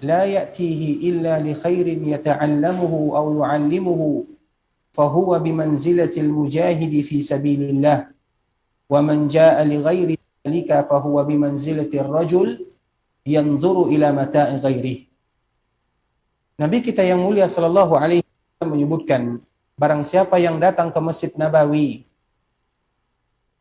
لا يأتيه إلا لخير يتعلمه أو يعلمه فهو بمنزلة المجاهد في سبيل الله ومن جاء لغير ذلك فهو بمنزلة الرجل ينظر إلى متاع غيره. Nabi kita yang mulia sallallahu alaihi wasallam menyebutkan, barang siapa yang datang ke Masjid Nabawi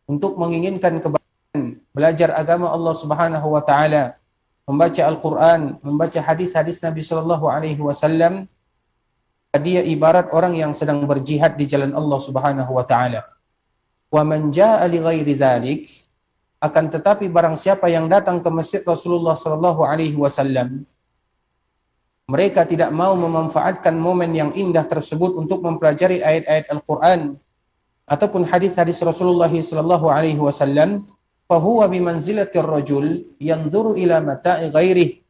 untuk menginginkan kebaikan, belajar agama Allah Subhanahu wa taala, membaca Al-Qur'an, membaca hadis-hadis Nabi sallallahu alaihi wasallam, dia ibarat orang yang sedang berjihad di jalan Allah Subhanahu wa taala. Wa man jaa'a li ghairi dzalik, akan tetapi barang siapa yang datang ke Masjid Rasulullah sallallahu alaihi wasallam, mereka tidak mau memanfaatkan momen yang indah tersebut untuk mempelajari ayat-ayat Al-Quran ataupun hadis-hadis Rasulullah sallallahu alaihi wasallam, fahuwa bimanzilatir rajul yanzuru ila mata'i ghairih,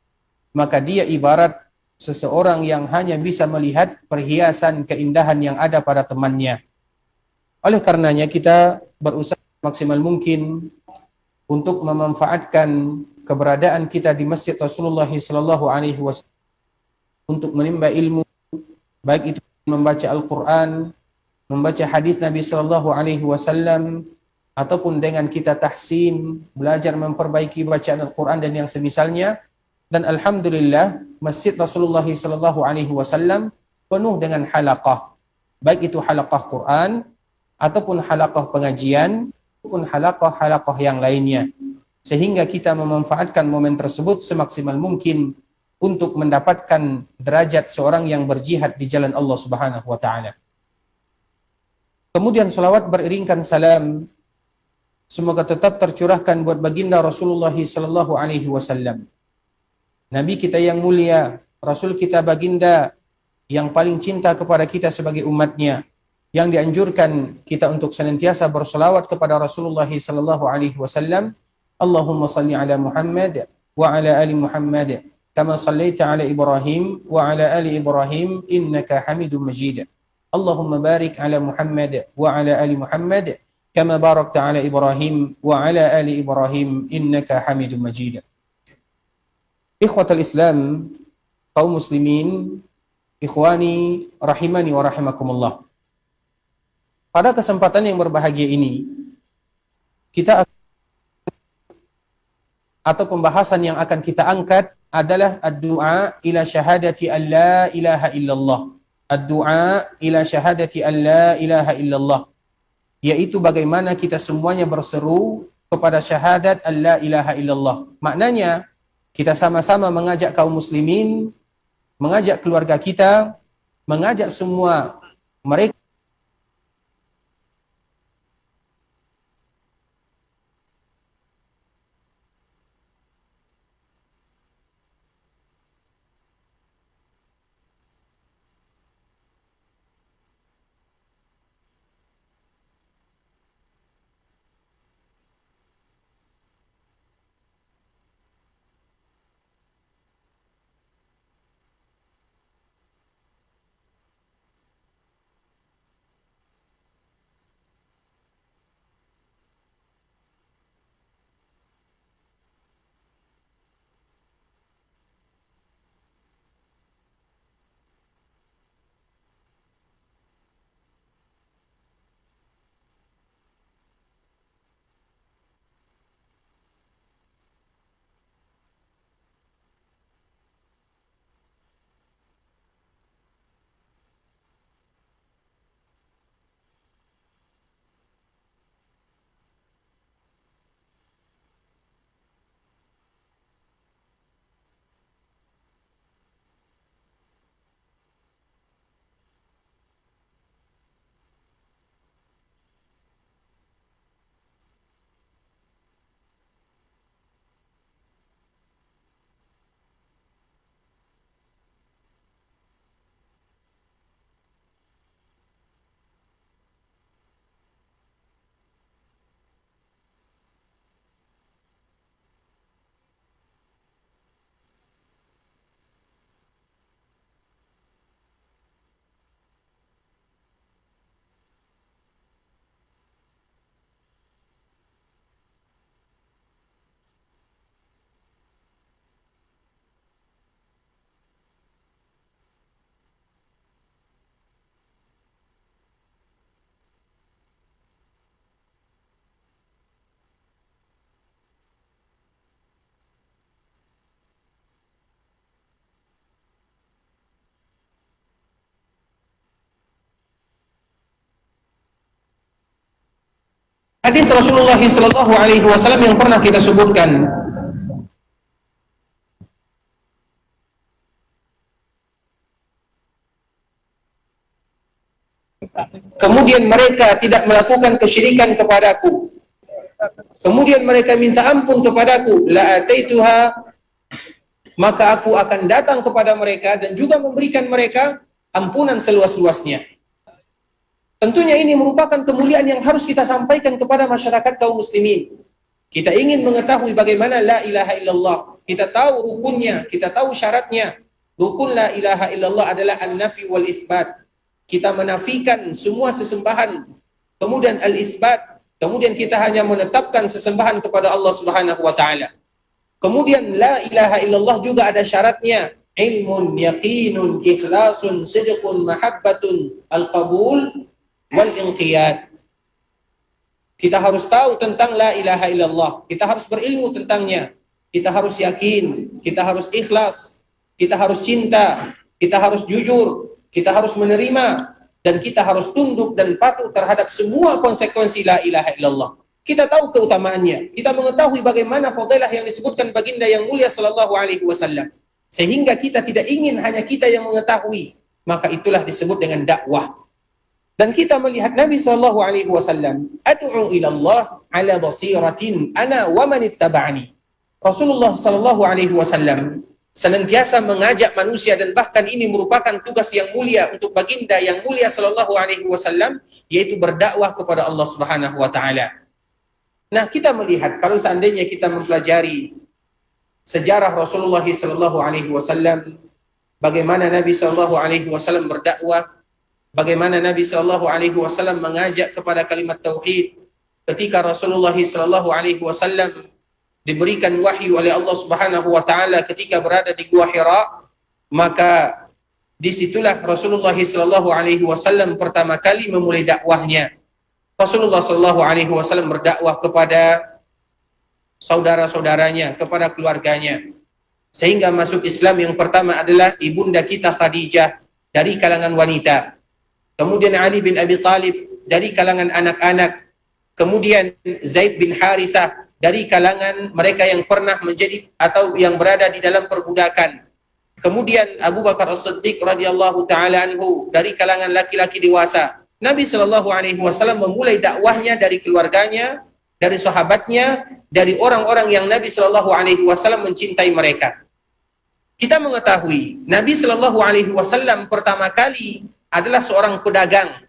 maka dia ibarat seseorang yang hanya bisa melihat perhiasan keindahan yang ada pada temannya. Oleh karenanya kita berusaha maksimal mungkin untuk memanfaatkan keberadaan kita di Masjid Rasulullah sallallahu alaihi wasallam untuk menimba ilmu, baik itu membaca Al-Quran, membaca hadis Nabi sallallahu alaihi wasallam, ataupun dengan kita tahsin, belajar memperbaiki bacaan Al-Quran dan yang semisalnya. Dan alhamdulillah, Masjid Rasulullah sallallahu alaihi wasallam penuh dengan halaqah, baik itu halaqah Quran ataupun halaqah pengajian ataupun halaqah-halaqah yang lainnya, sehingga kita memanfaatkan momen tersebut semaksimal mungkin untuk mendapatkan derajat seorang yang berjihad di jalan Allah Subhanahu wa taala. Kemudian salawat beriringkan salam semoga tetap tercurahkan buat baginda Rasulullah sallallahu alaihi wasallam, Nabi kita yang mulia, Rasul kita baginda yang paling cinta kepada kita sebagai umatnya, yang dianjurkan kita untuk senantiasa berselawat kepada Rasulullah sallallahu alaihi wasallam. Allahumma salli ala Muhammad wa ala ali Muhammad kama sallaita ala Ibrahim wa ala ali Ibrahim innaka Hamidum Majid. Allahumma barik ala Muhammad wa ala ali Muhammad kama barakta ala Ibrahim wa ala ali Ibrahim innaka Hamidum Majid. Ikhwatal Islam, kaum muslimin, ikhwani rahimani wa rahimakumullah. Pada kesempatan yang berbahagia ini, kita atau pembahasan yang akan kita angkat adalah ad-du'a ila syahadati an la ilaha illallah. Ad-du'a ila syahadati an la ilaha illallah, yaitu bagaimana kita semuanya berseru kepada syahadat an la ilaha illallah. Maknanya kita sama-sama mengajak kaum muslimin, mengajak keluarga kita, mengajak semua mereka Hadis Rasulullah sallallahu alaihi wasallam yang pernah kita sebutkan, kemudian mereka tidak melakukan kesyirikan kepadaku, kemudian mereka minta ampun kepadaku, la ataituha, maka aku akan datang kepada mereka dan juga memberikan mereka ampunan seluas-luasnya. Tentunya ini merupakan kemuliaan yang harus kita sampaikan kepada masyarakat kaum muslimin. Kita ingin mengetahui bagaimana la ilaha illallah. Kita tahu rukunnya, kita tahu syaratnya. Rukun la ilaha illallah adalah an-nafi wal isbat. Kita menafikan semua sesembahan. Kemudian al-isbat. Kemudian kita hanya menetapkan sesembahan kepada Allah Subhanahu wa taala. Kemudian la ilaha illallah juga ada syaratnya. Ilmun, yaqinun, ikhlasun, sidqun, mahabbatun, al-qabul, wal-inqiyad. Kita harus tahu tentang la ilaha illallah. Kita harus berilmu tentangnya. Kita harus yakin, kita harus ikhlas, kita harus cinta, kita harus jujur, kita harus menerima, dan kita harus tunduk dan patuh terhadap semua konsekuensi la ilaha illallah. Kita tahu keutamaannya, kita mengetahui bagaimana fadilah yang disebutkan baginda yang mulia sallallahu alaihi wasallam. Sehingga kita tidak ingin hanya kita yang mengetahui, maka itulah disebut dengan dakwah. Dan kita melihat Nabi sallallahu alaihi wasallam, ad'u ila Allah ala basiratin ana wa man ittaba'ani. Rasulullah sallallahu alaihi wasallam senantiasa mengajak manusia, dan bahkan ini merupakan tugas yang mulia untuk baginda yang mulia sallallahu alaihi wasallam, yaitu berdakwah kepada Allah Subhanahu wa taala. Nah, kita melihat kalau seandainya kita mempelajari sejarah Rasulullah sallallahu alaihi wasallam, bagaimana Nabi sallallahu alaihi wasallam berdakwah, bagaimana Nabi sallallahu alaihi wasallam mengajak kepada kalimat tauhid ketika Rasulullah sallallahu alaihi wasallam diberikan wahyu oleh Allah Subhanahu wa taala ketika berada di Gua Hira, maka disitulah Rasulullah sallallahu alaihi wasallam pertama kali memulai dakwahnya. Rasulullah sallallahu alaihi wasallam berdakwah kepada saudara-saudaranya, kepada keluarganya. Sehingga masuk Islam yang pertama adalah ibunda kita Khadijah dari kalangan wanita. Kemudian Ali bin Abi Thalib dari kalangan anak-anak. Kemudian Zaid bin Harithah dari kalangan mereka yang pernah menjadi atau yang berada di dalam perbudakan. Kemudian Abu Bakar As-Siddiq radhiyallahu taala anhu dari kalangan laki-laki dewasa. Nabi sallallahu alaihi wasallam memulai dakwahnya dari keluarganya, dari sahabatnya, dari orang-orang yang Nabi sallallahu alaihi wasallam mencintai mereka. Kita mengetahui Nabi sallallahu alaihi wasallam pertama kali adalah seorang pedagang.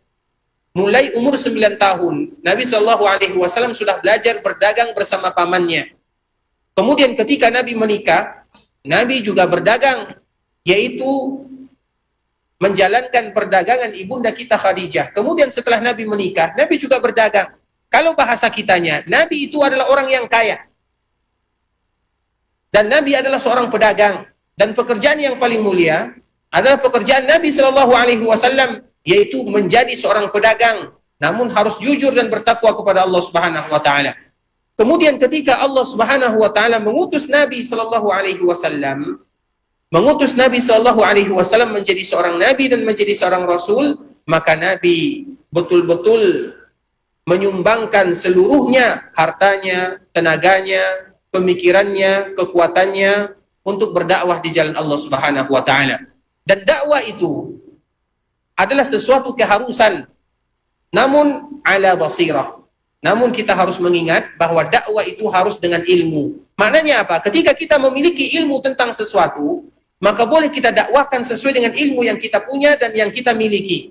Mulai umur 9 tahun, Nabi sallallahu alaihi wasallam sudah belajar berdagang bersama pamannya. Kemudian ketika Nabi menikah, Nabi juga berdagang, yaitu menjalankan perdagangan ibunda kita Khadijah. Kemudian setelah Nabi menikah, Nabi juga berdagang. Kalau bahasa kitanya, Nabi itu adalah orang yang kaya. Dan Nabi adalah seorang pedagang. Dan pekerjaan yang paling mulia adalah pekerjaan Nabi sallallahu alaihi wasallam, yaitu menjadi seorang pedagang, namun harus jujur dan bertakwa kepada Allah Subhanahu wa taala. Kemudian ketika Allah Subhanahu wa taala mengutus Nabi sallallahu alaihi wasallam, menjadi seorang nabi dan menjadi seorang rasul, maka Nabi betul-betul menyumbangkan seluruhnya, hartanya, tenaganya, pemikirannya, kekuatannya untuk berdakwah di jalan Allah Subhanahu wa taala. Dan dakwah itu adalah sesuatu keharusan, namun ala basirah. Namun kita harus mengingat bahwa dakwah itu harus dengan ilmu. Maknanya apa? Ketika kita memiliki ilmu tentang sesuatu, maka boleh kita dakwahkan sesuai dengan ilmu yang kita punya dan yang kita miliki.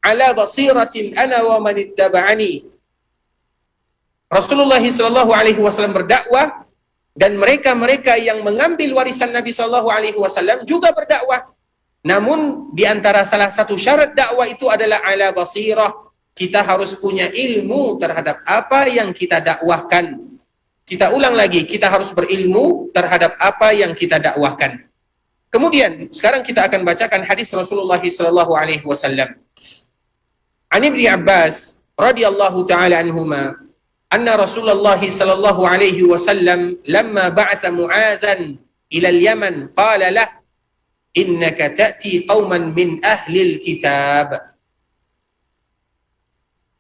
Ala basiratin ana wa man ittaba'ani. Rasulullah sallallahu alaihi wasallam berdakwah, dan mereka-mereka yang mengambil warisan Nabi sallallahu alaihi wasallam juga berdakwah. Namun di antara salah satu syarat dakwah itu adalah ala basirah. Kita harus punya ilmu terhadap apa yang kita dakwahkan. Kita ulang lagi, kita harus berilmu terhadap apa yang kita dakwahkan. Kemudian sekarang kita akan bacakan hadis Rasulullah sallallahu alaihi wasallam. An Ibnu Abbas radhiyallahu taala anhuma, anna Rasulullah sallallahu alaihi wasallam lamma ba'atha Mu'adzan ila al-Yaman qala lah innaka ta'ti qauman min ahli al-kitab.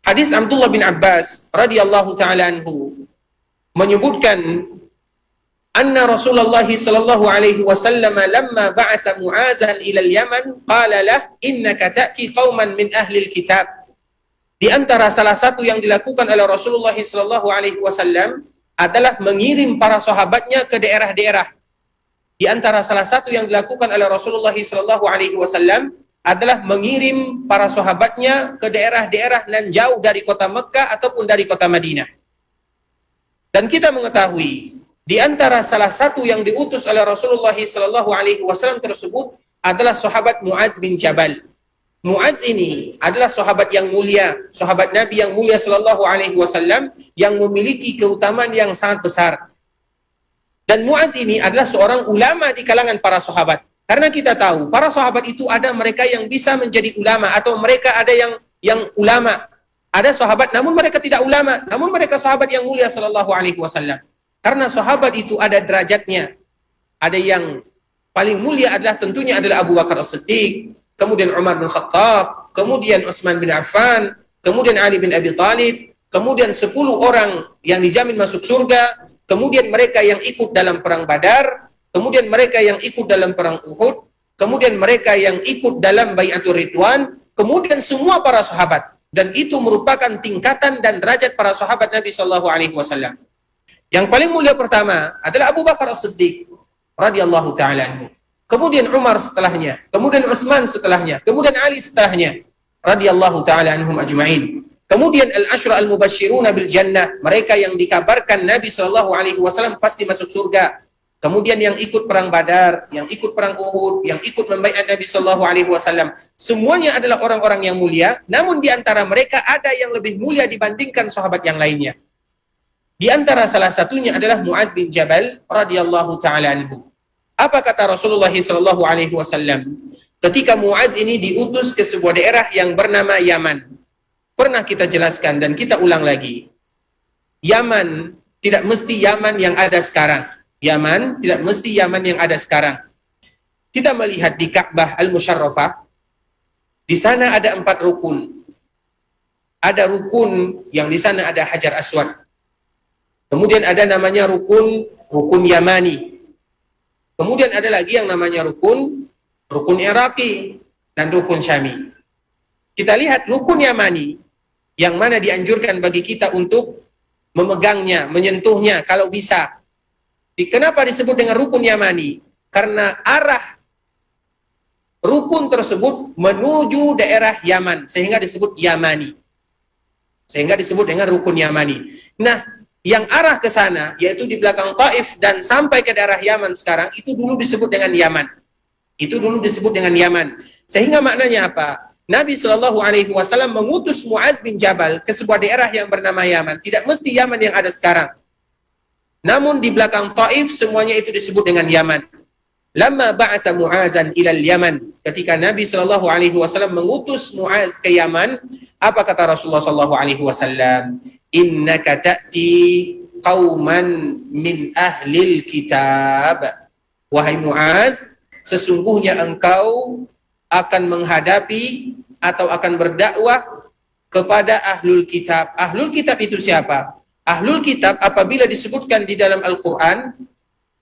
Hadis Abdullah bin Abbas radhiyallahu taala anhu menyebutkan anna Rasulullah sallallahu alaihi wasallam lamma ba'atha Mu'adzan ila al-Yaman qala lah innaka ta'ti qauman min ahli al-kitab. Di antara salah satu yang dilakukan oleh Rasulullah sallallahu alaihi wasallam adalah mengirim para sahabatnya ke daerah-daerah. Di antara salah satu yang dilakukan oleh Rasulullah sallallahu alaihi wasallam adalah mengirim para sahabatnya ke daerah-daerah nan jauh dari kota Mekah ataupun dari kota Madinah. Dan kita mengetahui di antara salah satu yang diutus oleh Rasulullah sallallahu alaihi wasallam tersebut adalah sahabat Mu'adz bin Jabal. Mu'adz ini adalah sahabat yang mulia, sahabat Nabi yang mulia sallallahu alaihi wasallam yang memiliki keutamaan yang sangat besar. Dan Mu'adz ini adalah seorang ulama di kalangan para sahabat. Karena kita tahu, para sahabat itu ada mereka yang bisa menjadi ulama, atau mereka ada yang ulama. Ada sahabat, namun mereka tidak ulama, namun mereka sahabat yang mulia sallallahu alaihi wasallam. Karena sahabat itu ada derajatnya. Ada yang paling mulia adalah tentunya adalah Abu Bakar As-Siddiq, kemudian Umar bin Khattab, kemudian Utsman bin Affan, kemudian Ali bin Abi Thalib, kemudian 10 orang yang dijamin masuk surga, kemudian mereka yang ikut dalam perang Badar, kemudian mereka yang ikut dalam perang Uhud, kemudian mereka yang ikut dalam Bai'atul Ridwan, kemudian semua para sahabat. Dan itu merupakan tingkatan dan derajat para sahabat Nabi sallallahu alaihi wasallam. Yang paling mulia pertama adalah Abu Bakar As-Siddiq radhiyallahu taala anhu. Kemudian Umar setelahnya, kemudian Utsman setelahnya, kemudian Ali setelahnya radhiyallahu taala anhum ajma'in. Kemudian al-asyra al-mubashshiruna bil jannah, mereka yang dikabarkan Nabi sallallahu alaihi wasallam pasti masuk surga. Kemudian yang ikut perang Badar, yang ikut perang Uhud, yang ikut membaiat Nabi sallallahu alaihi wasallam, semuanya adalah orang-orang yang mulia, namun di antara mereka ada yang lebih mulia dibandingkan sahabat yang lainnya. Di antara salah satunya adalah Mu'adz bin Jabal radhiyallahu taala anhu. Apa kata Rasulullah sallallahu alaihi wasallam ketika Mu'adz ini diutus ke sebuah daerah yang bernama Yaman? Pernah kita jelaskan dan kita ulang lagi. Yaman tidak mesti Yaman yang ada sekarang. Yaman tidak mesti Yaman yang ada sekarang. Kita melihat di Ka'bah Al-Musyarrafah, di sana ada 4 rukun. Ada rukun yang di sana ada Hajar Aswad. Kemudian ada namanya rukun Yamani. Kemudian ada lagi yang namanya rukun Iraqi dan rukun Syami. Kita lihat rukun Yamani yang mana dianjurkan bagi kita untuk memegangnya, menyentuhnya kalau bisa. Kenapa disebut dengan rukun Yamani? Karena arah rukun tersebut menuju daerah Yaman, sehingga disebut Yamani. Sehingga disebut dengan rukun Yamani. Nah, yang arah ke sana, yaitu di belakang Taif dan sampai ke daerah Yaman sekarang, itu dulu disebut dengan Yaman. Itu dulu disebut dengan Yaman. Sehingga maknanya apa? Nabi Shallallahu Alaihi Wasallam mengutus Mu'adz bin Jabal ke sebuah daerah yang bernama Yaman. Tidak mesti Yaman yang ada sekarang. Namun di belakang Taif semuanya itu disebut dengan Yaman. Lamma ba'atha Mu'adzan ilal Yaman. Ketika Nabi Shallallahu Alaihi Wasallam mengutus Mu'adz ke Yaman, apa kata Rasulullah Shallallahu Alaihi Wasallam? Innaka ta'ti qauman min ahlil kitab. Wahai Mu'adz, sesungguhnya engkau akan menghadapi atau akan berdakwah kepada ahlul kitab. Ahlul kitab itu siapa? Ahlul kitab apabila disebutkan di dalam Al-Quran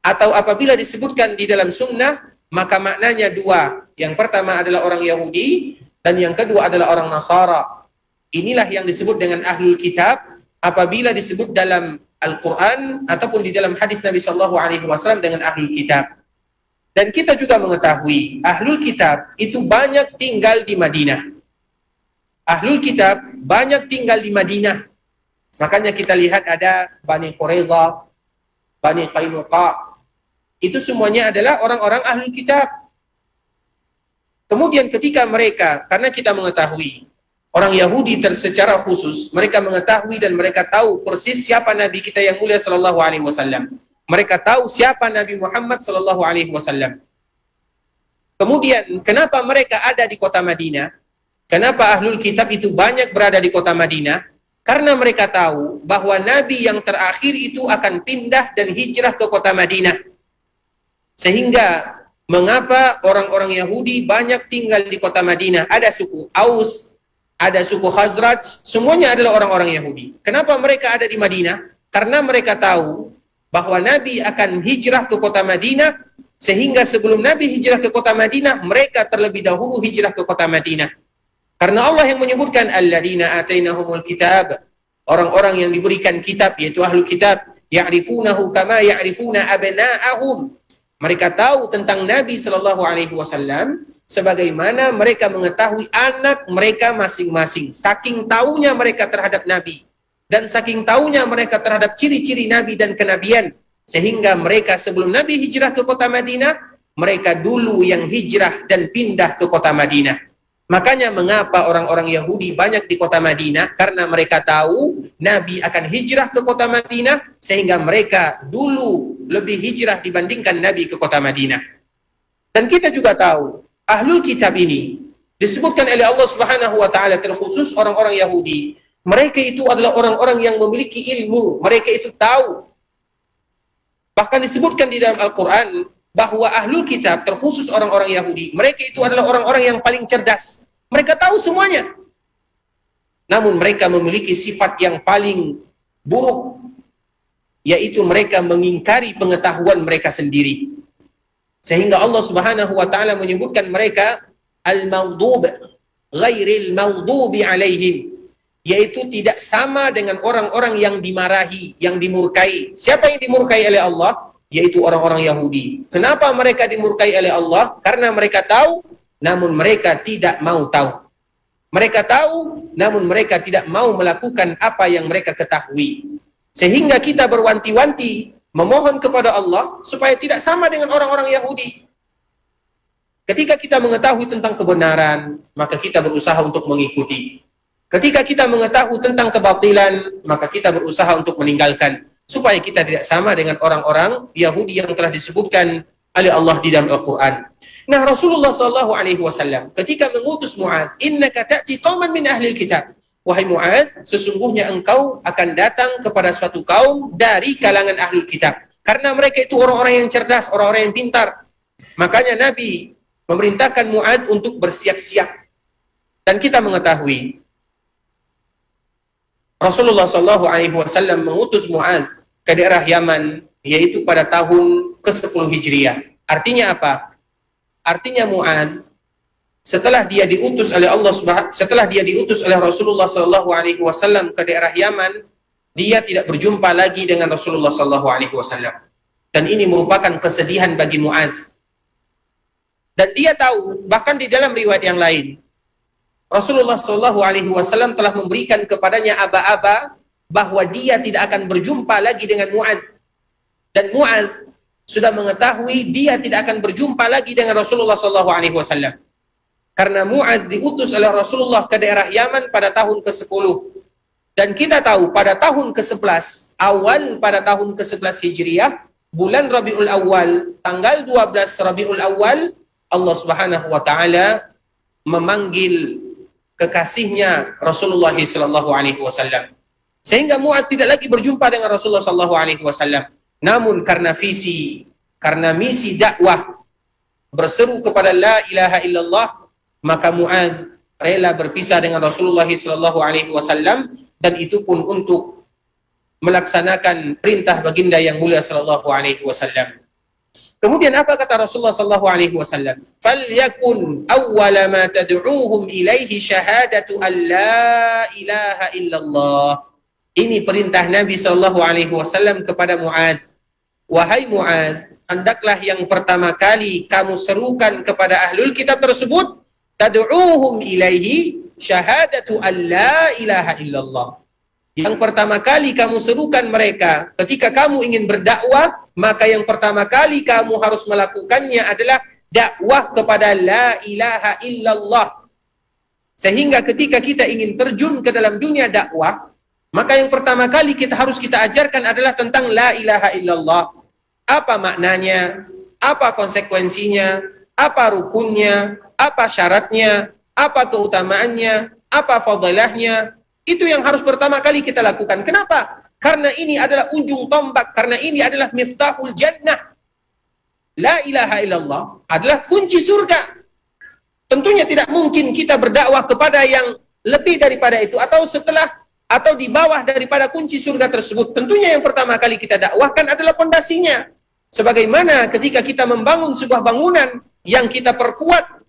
atau apabila disebutkan di dalam sunnah, maka maknanya 2. Yang pertama adalah orang Yahudi dan yang kedua adalah orang Nasara. Inilah yang disebut dengan ahlul kitab apabila disebut dalam Al-Quran ataupun di dalam hadis Nabi Shallallahu Alaihi Wasallam dengan ahlul kitab. Dan kita juga mengetahui ahlul kitab itu banyak tinggal di Madinah. Ahlul kitab banyak tinggal di Madinah. Makanya kita lihat ada Bani Quraidah, Bani Qainuqa. Itu semuanya adalah orang-orang ahlul kitab. Kemudian ketika mereka, karena kita mengetahui orang Yahudi secara khusus, mereka mengetahui dan mereka tahu persis siapa Nabi kita yang mulia sallallahu alaihi wasallam. Mereka tahu siapa Nabi Muhammad sallallahu alaihi wasallam. Kemudian kenapa mereka ada di kota Madinah? Kenapa ahlul kitab itu banyak berada di kota Madinah? Karena mereka tahu bahwa Nabi yang terakhir itu akan pindah dan hijrah ke kota Madinah. Sehingga mengapa orang-orang Yahudi banyak tinggal di kota Madinah? Ada suku Aus, ada suku Khazraj, semuanya adalah orang-orang Yahudi. Kenapa mereka ada di Madinah? Karena mereka tahu bahwa Nabi akan hijrah ke kota Madinah, sehingga sebelum Nabi hijrah ke kota Madinah, mereka terlebih dahulu hijrah ke kota Madinah. Karena Allah yang menyebutkan alladzina atainahumul kitab, orang-orang yang diberikan kitab, yaitu ahlu kitab, ya'rifunahu kama ya'rifuna abna'ahum. Mereka tahu tentang Nabi sallallahu alaihi wasallam sebagaimana mereka mengetahui anak mereka masing-masing. Saking tahunya mereka terhadap Nabi dan saking tahunya mereka terhadap ciri-ciri Nabi dan kenabian, sehingga mereka sebelum Nabi hijrah ke kota Madinah, mereka dulu yang hijrah dan pindah ke kota Madinah. Makanya mengapa orang-orang Yahudi banyak di kota Madinah? Karena mereka tahu Nabi akan hijrah ke kota Madinah, sehingga mereka dulu lebih hijrah dibandingkan Nabi ke kota Madinah. Dan kita juga tahu, ahlul kitab ini disebutkan oleh Allah Subhanahu wa taala, terkhusus orang-orang Yahudi, mereka itu adalah orang-orang yang memiliki ilmu, mereka itu tahu. Bahkan disebutkan di dalam Al-Qur'an bahwa ahlul kitab, terkhusus orang-orang Yahudi, mereka itu adalah orang-orang yang paling cerdas. Mereka tahu semuanya. Namun mereka memiliki sifat yang paling buruk, yaitu mereka mengingkari pengetahuan mereka sendiri. Sehingga Allah Subhanahu wa taala menyebutkan mereka al-maghdub ghairil maghdubi alaihim, yaitu tidak sama dengan orang-orang yang dimarahi, yang dimurkai. Siapa yang dimurkai oleh Allah? Yaitu orang-orang Yahudi. Kenapa mereka dimurkai oleh Allah? Karena mereka tahu, namun mereka tidak mau tahu. Mereka tahu, namun mereka tidak mau melakukan apa yang mereka ketahui. Sehingga kita berwanti-wanti memohon kepada Allah supaya tidak sama dengan orang-orang Yahudi. Ketika kita mengetahui tentang kebenaran, maka kita berusaha untuk mengikuti. Ketika kita mengetahui tentang kebatilan, maka kita berusaha untuk meninggalkan, supaya kita tidak sama dengan orang-orang Yahudi yang telah disebutkan oleh Allah di dalam Al-Quran. Nah, Rasulullah SAW ketika mengutus Mu'adz, innaka ta'ti qauman min ahlil kitab. Wahai Mu'adz, sesungguhnya engkau akan datang kepada suatu kaum dari kalangan ahlul kitab. Karena mereka itu orang-orang yang cerdas, orang-orang yang pintar. Makanya Nabi memerintahkan Mu'adz untuk bersiap-siap. Dan kita mengetahui Rasulullah SAW mengutus Mu'adz ke daerah Yaman, yaitu pada tahun ke-10 Hijriah. Artinya apa? Artinya Mu'adz setelah dia diutus oleh Rasulullah SAW ke daerah Yaman, dia tidak berjumpa lagi dengan Rasulullah SAW. Dan ini merupakan kesedihan bagi Mu'adz. Dan dia tahu, bahkan di dalam riwayat yang lain, Rasulullah SAW telah memberikan kepadanya aba-aba bahwa dia tidak akan berjumpa lagi dengan Mu'adz. Dan Mu'adz sudah mengetahui dia tidak akan berjumpa lagi dengan Rasulullah SAW. Karena Mu'adz diutus oleh Rasulullah ke daerah Yaman pada tahun ke-10. Dan kita tahu pada tahun ke-11, pada tahun ke-11 Hijriah, bulan Rabiul Awal, tanggal 12 Rabiul Awal, Allah Subhanahu wa taala memanggil kekasihnya Rasulullah SAW. Sehingga Mu'adz tidak lagi berjumpa dengan Rasulullah SAW. Namun karena misi dakwah berseru kepada la ilaha illallah, maka Mu'adz rela berpisah dengan Rasulullah SAW, dan itu pun untuk melaksanakan perintah baginda yang mulia SAW. Kemudian apa kata Rasulullah SAW? Falyakun awwala ma tad'uuhum ilaihi syahadatu an la ilaha illallah. Ini perintah Nabi SAW kepada Mu'adz. Wahai Mu'adz, hendaklah yang pertama kali kamu serukan kepada ahlul kitab tersebut, tad'uuhum ilaihi syahadatu an la ilaha illallah. Yang pertama kali kamu serukan mereka ketika kamu ingin berdakwah, maka yang pertama kali kamu harus melakukannya adalah dakwah kepada la ilaha illallah. Sehingga ketika kita ingin terjun ke dalam dunia dakwah, maka yang pertama kali harus kita ajarkan adalah tentang la ilaha illallah. Apa maknanya? Apa konsekuensinya? Apa rukunnya? Apa syaratnya? Apa keutamaannya? Apa fadilahnya? Itu yang harus pertama kali kita lakukan. Kenapa? Karena ini adalah ujung tombak. Karena ini adalah miftahul jannah. La ilaha illallah adalah kunci surga. Tentunya tidak mungkin kita berdakwah kepada yang lebih daripada itu, atau setelah, atau di bawah daripada kunci surga tersebut, tentunya yang pertama kali kita dakwahkan adalah pondasinya. Sebagaimana ketika kita membangun sebuah bangunan, yang kita perkuat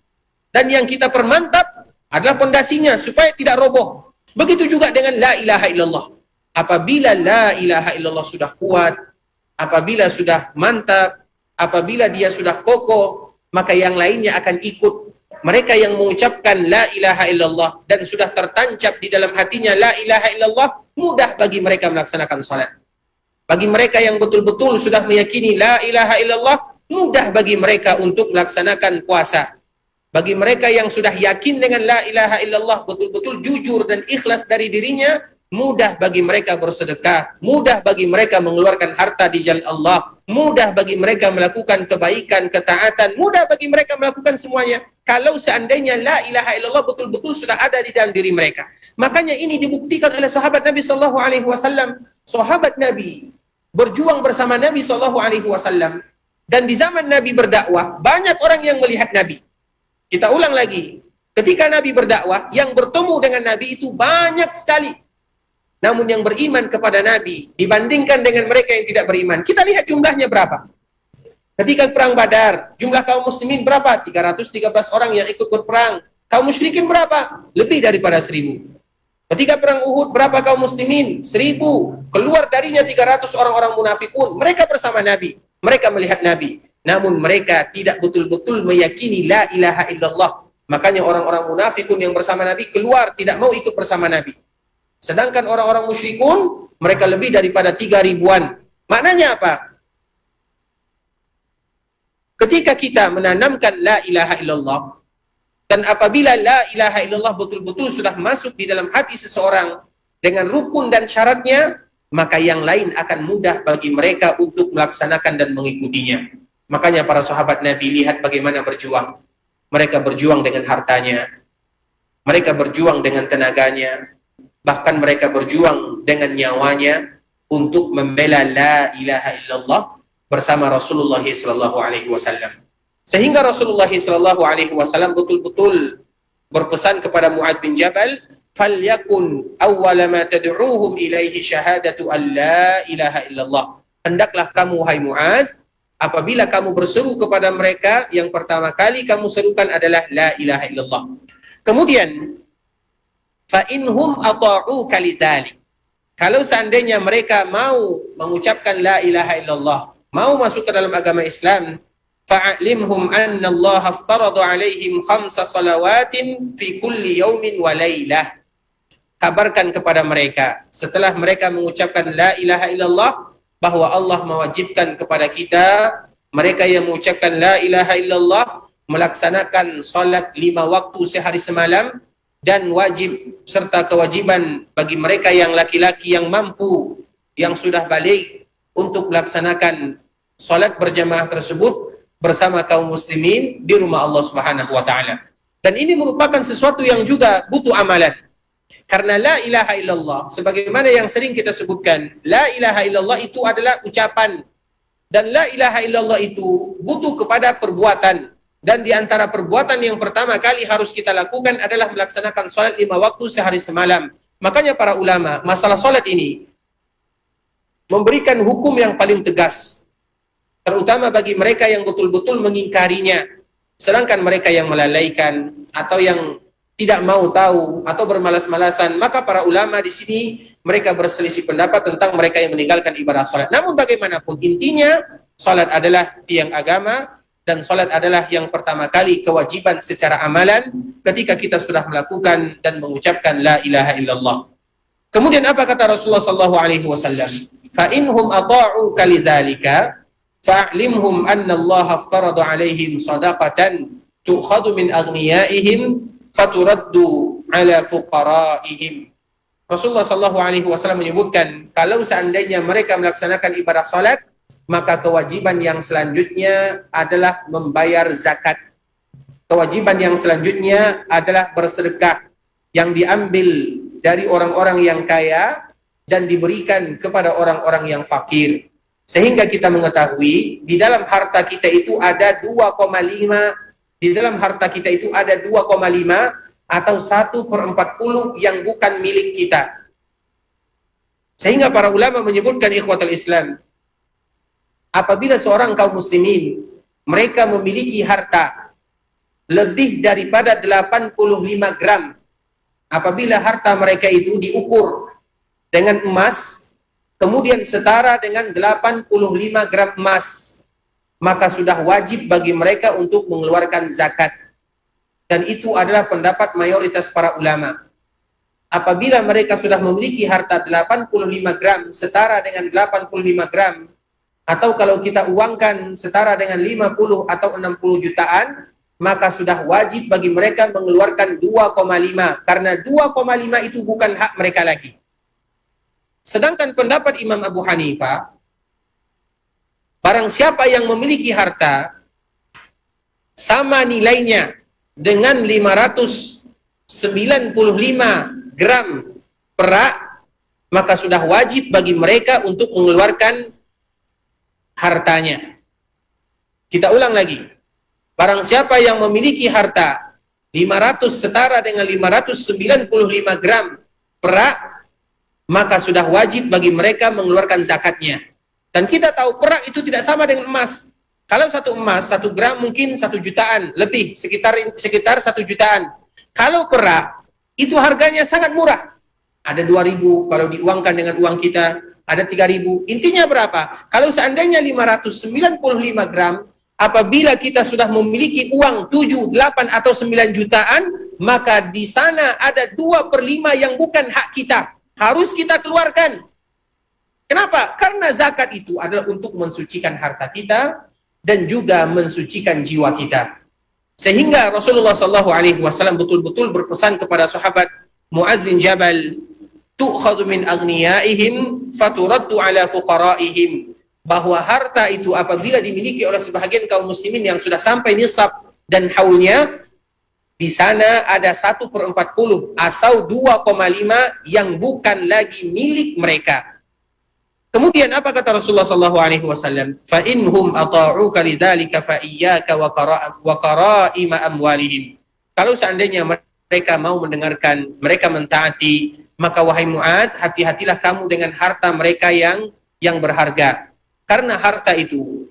dan yang kita permantap adalah pondasinya supaya tidak roboh. Begitu juga dengan la ilaha illallah. Apabila la ilaha illallah sudah kuat, apabila sudah mantap, apabila dia sudah kokoh, maka yang lainnya akan ikut. Mereka yang mengucapkan la ilaha illallah dan sudah tertancap di dalam hatinya la ilaha illallah, mudah bagi mereka melaksanakan salat. Bagi mereka yang betul-betul sudah meyakini la ilaha illallah, mudah bagi mereka untuk melaksanakan puasa. Bagi mereka yang sudah yakin dengan la ilaha illallah, betul-betul jujur dan ikhlas dari dirinya, mudah bagi mereka bersedekah, mudah bagi mereka mengeluarkan harta di jalan Allah, mudah bagi mereka melakukan kebaikan, ketaatan, mudah bagi mereka melakukan semuanya. Kalau seandainya la ilaha illallah betul-betul sudah ada di dalam diri mereka. Makanya ini dibuktikan oleh sahabat Nabi sallallahu alaihi wasallam. Sahabat Nabi berjuang bersama Nabi sallallahu alaihi wasallam, dan di zaman Nabi berdakwah banyak orang yang melihat Nabi. Kita ulang lagi. Ketika Nabi berdakwah, yang bertemu dengan Nabi itu banyak sekali. Namun yang beriman kepada Nabi dibandingkan dengan mereka yang tidak beriman, kita lihat jumlahnya berapa. Ketika perang Badar, jumlah kaum muslimin berapa? 313 orang yang ikut berperang. Kaum musyrikin berapa? Lebih daripada 1000. Ketika perang Uhud, berapa kaum muslimin? 1000. Keluar darinya 300 orang-orang munafikun. Mereka bersama Nabi. Mereka melihat Nabi. Namun mereka tidak betul-betul meyakini la ilaha illallah. Makanya orang-orang munafikun yang bersama Nabi keluar, tidak mau ikut bersama Nabi. Sedangkan orang-orang musyrikun, mereka lebih daripada 3.000-an. Maknanya apa? Ketika kita menanamkan la ilaha illallah, dan apabila la ilaha illallah betul-betul sudah masuk di dalam hati seseorang dengan rukun dan syaratnya, maka yang lain akan mudah bagi mereka untuk melaksanakan dan mengikutinya. Makanya para sahabat Nabi, lihat bagaimana berjuang. Mereka berjuang dengan hartanya, mereka berjuang dengan tenaganya, bahkan mereka berjuang dengan nyawanya untuk membela la ilaha illallah bersama Rasulullah SAW. Sehingga Rasulullah SAW betul-betul berpesan kepada Mu'adz bin Jabal, "Falyakun awwala ma tad'uuhum ilaihi syahadatu an la ilaha illallah." Hendaklah kamu, hai Mu'adz, apabila kamu berseru kepada mereka, yang pertama kali kamu serukan adalah la ilaha illallah. Kemudian, fa inhum ata'uka lidzalik. Kalau seandainya mereka mau mengucapkan la ilaha illallah, mau masuk ke dalam agama Islam, fa'alimhum anna Allah aftarada alaihim 5 salawatin fi kulli yaumin wa lailah. Kabarkan kepada mereka setelah mereka mengucapkan la ilaha illallah, bahwa Allah mewajibkan kepada kita, mereka yang mengucapkan la ilaha illallah, melaksanakan salat 5 waktu sehari semalam, dan wajib serta kewajiban bagi mereka yang laki-laki yang mampu, yang sudah balik, untuk melaksanakan salat berjamaah tersebut bersama kaum muslimin di rumah Allah Subhanahu wa taala. Dan ini merupakan sesuatu yang juga butuh amalan. Karena la ilaha illallah, sebagaimana yang sering kita sebutkan, la ilaha illallah itu adalah ucapan, dan la ilaha illallah itu butuh kepada perbuatan. Dan di antara perbuatan yang pertama kali harus kita lakukan adalah melaksanakan salat 5 waktu sehari semalam. Makanya para ulama, masalah salat ini memberikan hukum yang paling tegas, terutama bagi mereka yang betul-betul mengingkarinya. Sedangkan mereka yang melalaikan atau yang tidak mau tahu atau bermalas-malasan, maka para ulama di sini mereka berselisih pendapat tentang mereka yang meninggalkan ibadah salat. Namun bagaimanapun intinya, salat adalah tiang agama, dan salat adalah yang pertama kali kewajiban secara amalan ketika kita sudah melakukan dan mengucapkan la ilaha illallah. Kemudian apa kata Rasulullah sallallahu alaihi wasallam? Fa inhum ata'uka lidzalika fa'limhum anna Allah aftarada alaihim shadaqatan tu'khadhu min aghniyaihim faturaddu ala fuqaraihim. Rasulullah sallallahu alaihi wasallam menyebutkan, kalau seandainya mereka melaksanakan ibadah salat, maka kewajiban yang selanjutnya adalah membayar zakat. Kewajiban yang selanjutnya adalah bersedekah yang diambil dari orang-orang yang kaya dan diberikan kepada orang-orang yang fakir. Sehingga kita mengetahui di dalam harta kita itu ada 2,5, di dalam harta kita itu ada 2,5 atau 1/40 yang bukan milik kita. Sehingga para ulama menyebutkan ikhwatul Islam, apabila seorang kaum muslimin mereka memiliki harta lebih daripada 85 gram, apabila harta mereka itu diukur dengan emas, kemudian setara dengan 85 gram emas, maka sudah wajib bagi mereka untuk mengeluarkan zakat. Dan itu adalah pendapat mayoritas para ulama. Apabila mereka sudah memiliki harta 85 gram setara dengan 85 gram, atau kalau kita uangkan setara dengan 50 atau 60 jutaan, maka sudah wajib bagi mereka mengeluarkan 2,5, karena 2,5 itu bukan hak mereka lagi. Sedangkan pendapat Imam Abu Hanifah, barang siapa yang memiliki harta sama nilainya dengan 595 gram perak, maka sudah wajib bagi mereka untuk mengeluarkan hartanya. Kita ulang lagi. Barang siapa yang memiliki harta 500 setara dengan 595 gram perak, maka sudah wajib bagi mereka mengeluarkan zakatnya. Dan kita tahu perak itu tidak sama dengan emas. Kalau satu emas, 1 gram mungkin 1 jutaan, lebih, sekitar 1 jutaan. Kalau perak, itu harganya sangat murah. Ada 2.000 kalau diuangkan dengan uang kita, ada 3.000. Intinya berapa? Kalau seandainya 595 gram, apabila kita sudah memiliki uang 7, 8, atau 9 jutaan, maka di sana ada 2/5 yang bukan hak kita. Harus kita keluarkan. Kenapa? Karena zakat itu adalah untuk mensucikan harta kita dan juga mensucikan jiwa kita. Sehingga Rasulullah SAW betul-betul berpesan kepada sahabat Mu'adz bin Jabal, tu'khadhu min aghniyaihim faturaddu ala fuqaraihim, bahwa harta itu apabila dimiliki oleh sebahagian kaum muslimin yang sudah sampai nisab dan haulnya, di sana ada 1/40 atau 2,5 yang bukan lagi milik mereka. Kemudian apa kata Rasulullah SAW? Fa inhum ata'uka lidzalika fa iyyaka wa qara'ima amwalihim. Kalau seandainya mereka mau mendengarkan, mereka mentaati, maka wahai Mu'adz, hati-hatilah kamu dengan harta mereka yang berharga. Karena harta itu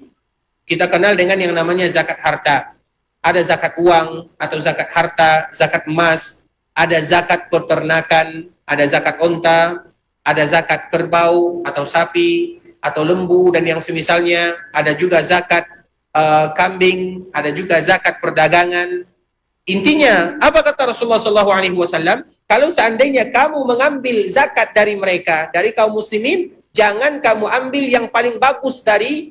kita kenal dengan yang namanya zakat harta. Ada zakat uang atau zakat harta, zakat emas, ada zakat peternakan, ada zakat onta, ada zakat kerbau atau sapi atau lembu dan yang semisalnya, ada juga zakat kambing, ada juga zakat perdagangan. Intinya, apa kata Rasulullah SAW? Kalau seandainya kamu mengambil zakat dari mereka, dari kaum muslimin, jangan kamu ambil yang paling bagus dari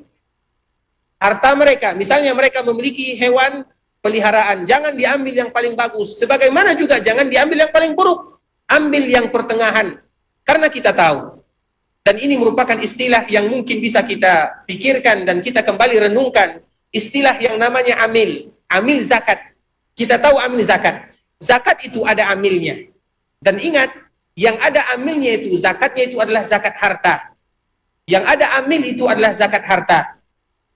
harta mereka. Misalnya mereka memiliki hewan peliharaan, jangan diambil yang paling bagus. Sebagaimana juga jangan diambil yang paling buruk. Ambil yang pertengahan. Karena kita tahu, dan ini merupakan istilah yang mungkin bisa kita pikirkan dan kita kembali renungkan, istilah yang namanya amil zakat. Kita tahu amil zakat. Zakat itu ada amilnya. Dan ingat, yang ada amilnya itu, zakatnya itu adalah zakat harta. Yang ada amil itu adalah zakat harta.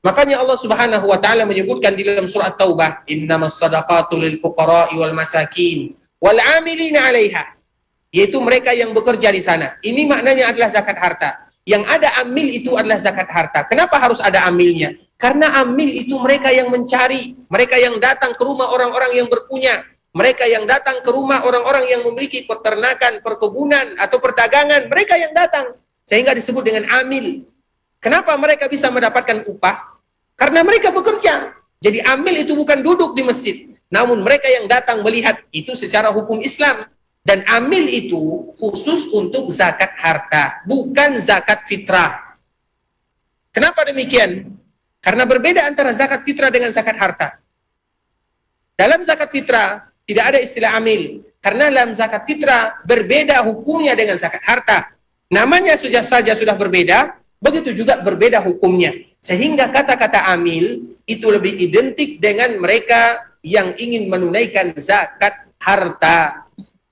Makanya Allah Subhanahu wa taala menyebutkan di dalam surah Taubah, innamas shadaqatu lil fuqara'i wal masakin wal 'amilina 'alaiha. Yaitu mereka yang bekerja di sana. Ini maknanya adalah zakat harta. Yang ada amil itu adalah zakat harta. Kenapa harus ada amilnya? Karena amil itu mereka yang mencari, mereka yang datang ke rumah orang-orang yang berpunya, mereka yang datang ke rumah orang-orang yang memiliki peternakan, perkebunan, atau perdagangan, mereka yang datang. Sehingga disebut dengan amil. Kenapa mereka bisa mendapatkan upah? Karena mereka bekerja. Jadi amil itu bukan duduk di masjid, namun mereka yang datang melihat, itu secara hukum Islam. Dan amil itu khusus untuk zakat harta, bukan zakat fitrah. Kenapa demikian? Karena berbeda antara zakat fitrah dengan zakat harta. Dalam zakat fitrah tidak ada istilah amil, karena dalam zakat fitrah berbeda hukumnya dengan zakat harta. Namanya saja sudah berbeda, begitu juga berbeda hukumnya. Sehingga kata-kata amil itu lebih identik dengan mereka yang ingin menunaikan zakat harta.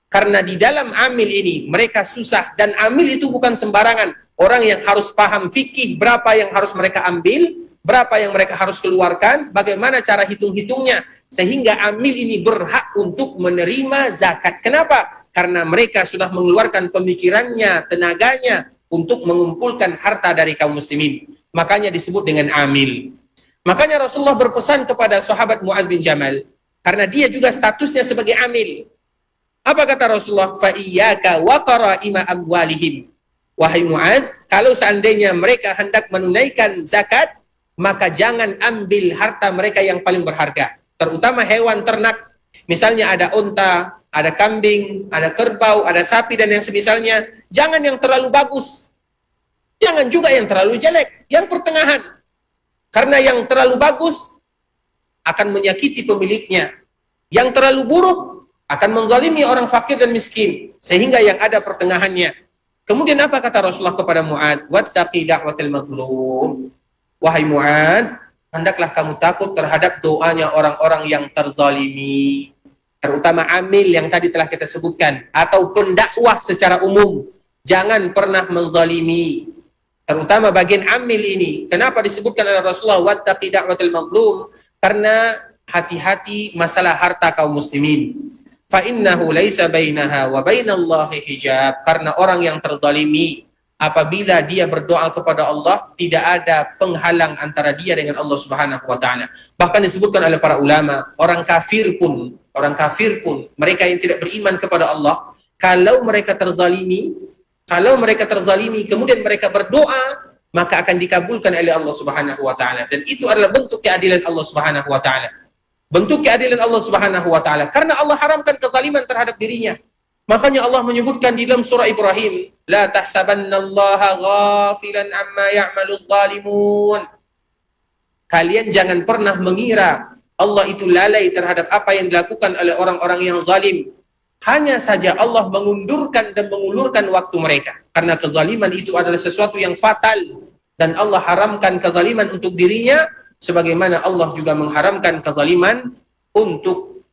Karena di dalam amil ini mereka susah, dan amil itu bukan sembarangan. Orang yang harus paham fikih berapa yang harus mereka ambil, berapa yang mereka harus keluarkan, bagaimana cara hitung-hitungnya, sehingga amil ini berhak untuk menerima zakat. Kenapa? Karena mereka sudah mengeluarkan pemikirannya, tenaganya, untuk mengumpulkan harta dari kaum muslimin. Makanya disebut dengan amil. Makanya Rasulullah berpesan kepada sahabat Mu'adz bin Jamal, karena dia juga statusnya sebagai amil. Apa kata Rasulullah? Fa'iyyaka wa qara'ima amwalihim. Wahai Mu'adz, kalau seandainya mereka hendak menunaikan zakat, maka jangan ambil harta mereka yang paling berharga, terutama hewan ternak. Misalnya ada unta, ada kambing, ada kerbau, ada sapi, dan yang semisalnya. Jangan yang terlalu bagus, jangan juga yang terlalu jelek, yang pertengahan. Karena yang terlalu bagus akan menyakiti pemiliknya, yang terlalu buruk akan menzalimi orang fakir dan miskin, sehingga yang ada pertengahannya. Kemudian apa kata Rasulullah kepada Mu'adz? Wattaqi da'watal mazlum. Wahai Mu'adz, hendaklah kamu takut terhadap doanya orang-orang yang terzalimi, terutama amil yang tadi telah kita sebutkan, atau pendakwah secara umum. Jangan pernah menzalimi, terutama bagian amil ini. Kenapa disebutkan oleh Rasulullah wattaqi da'watal mazlum? Karena hati-hati masalah harta kaum muslimin. Fa innahu laisa bainaha wa bainallahi hijab. Karena orang yang terzalimi, apabila dia berdoa kepada Allah, tidak ada penghalang antara dia dengan Allah Subhanahu wa taala. Bahkan disebutkan oleh para ulama, orang kafir pun, mereka yang tidak beriman kepada Allah, kalau mereka terzalimi, kemudian mereka berdoa, maka akan dikabulkan oleh Allah Subhanahu wa taala. Dan itu adalah bentuk keadilan Allah Subhanahu wa taala. Bentuk keadilan Allah Subhanahu wa taala, karena Allah haramkan kezaliman terhadap dirinya. Makanya Allah menyebutkan di dalam surah Ibrahim, la tahsabannallaha ghafilan amma ya'maluz zalimun. Kalian jangan pernah mengira Allah itu lalai terhadap apa yang dilakukan oleh orang-orang yang zalim. Hanya saja Allah mengundurkan dan mengulurkan waktu mereka, karena kezaliman itu adalah sesuatu yang fatal, dan Allah haramkan kezaliman untuk dirinya, sebagaimana Allah juga mengharamkan kezaliman untuk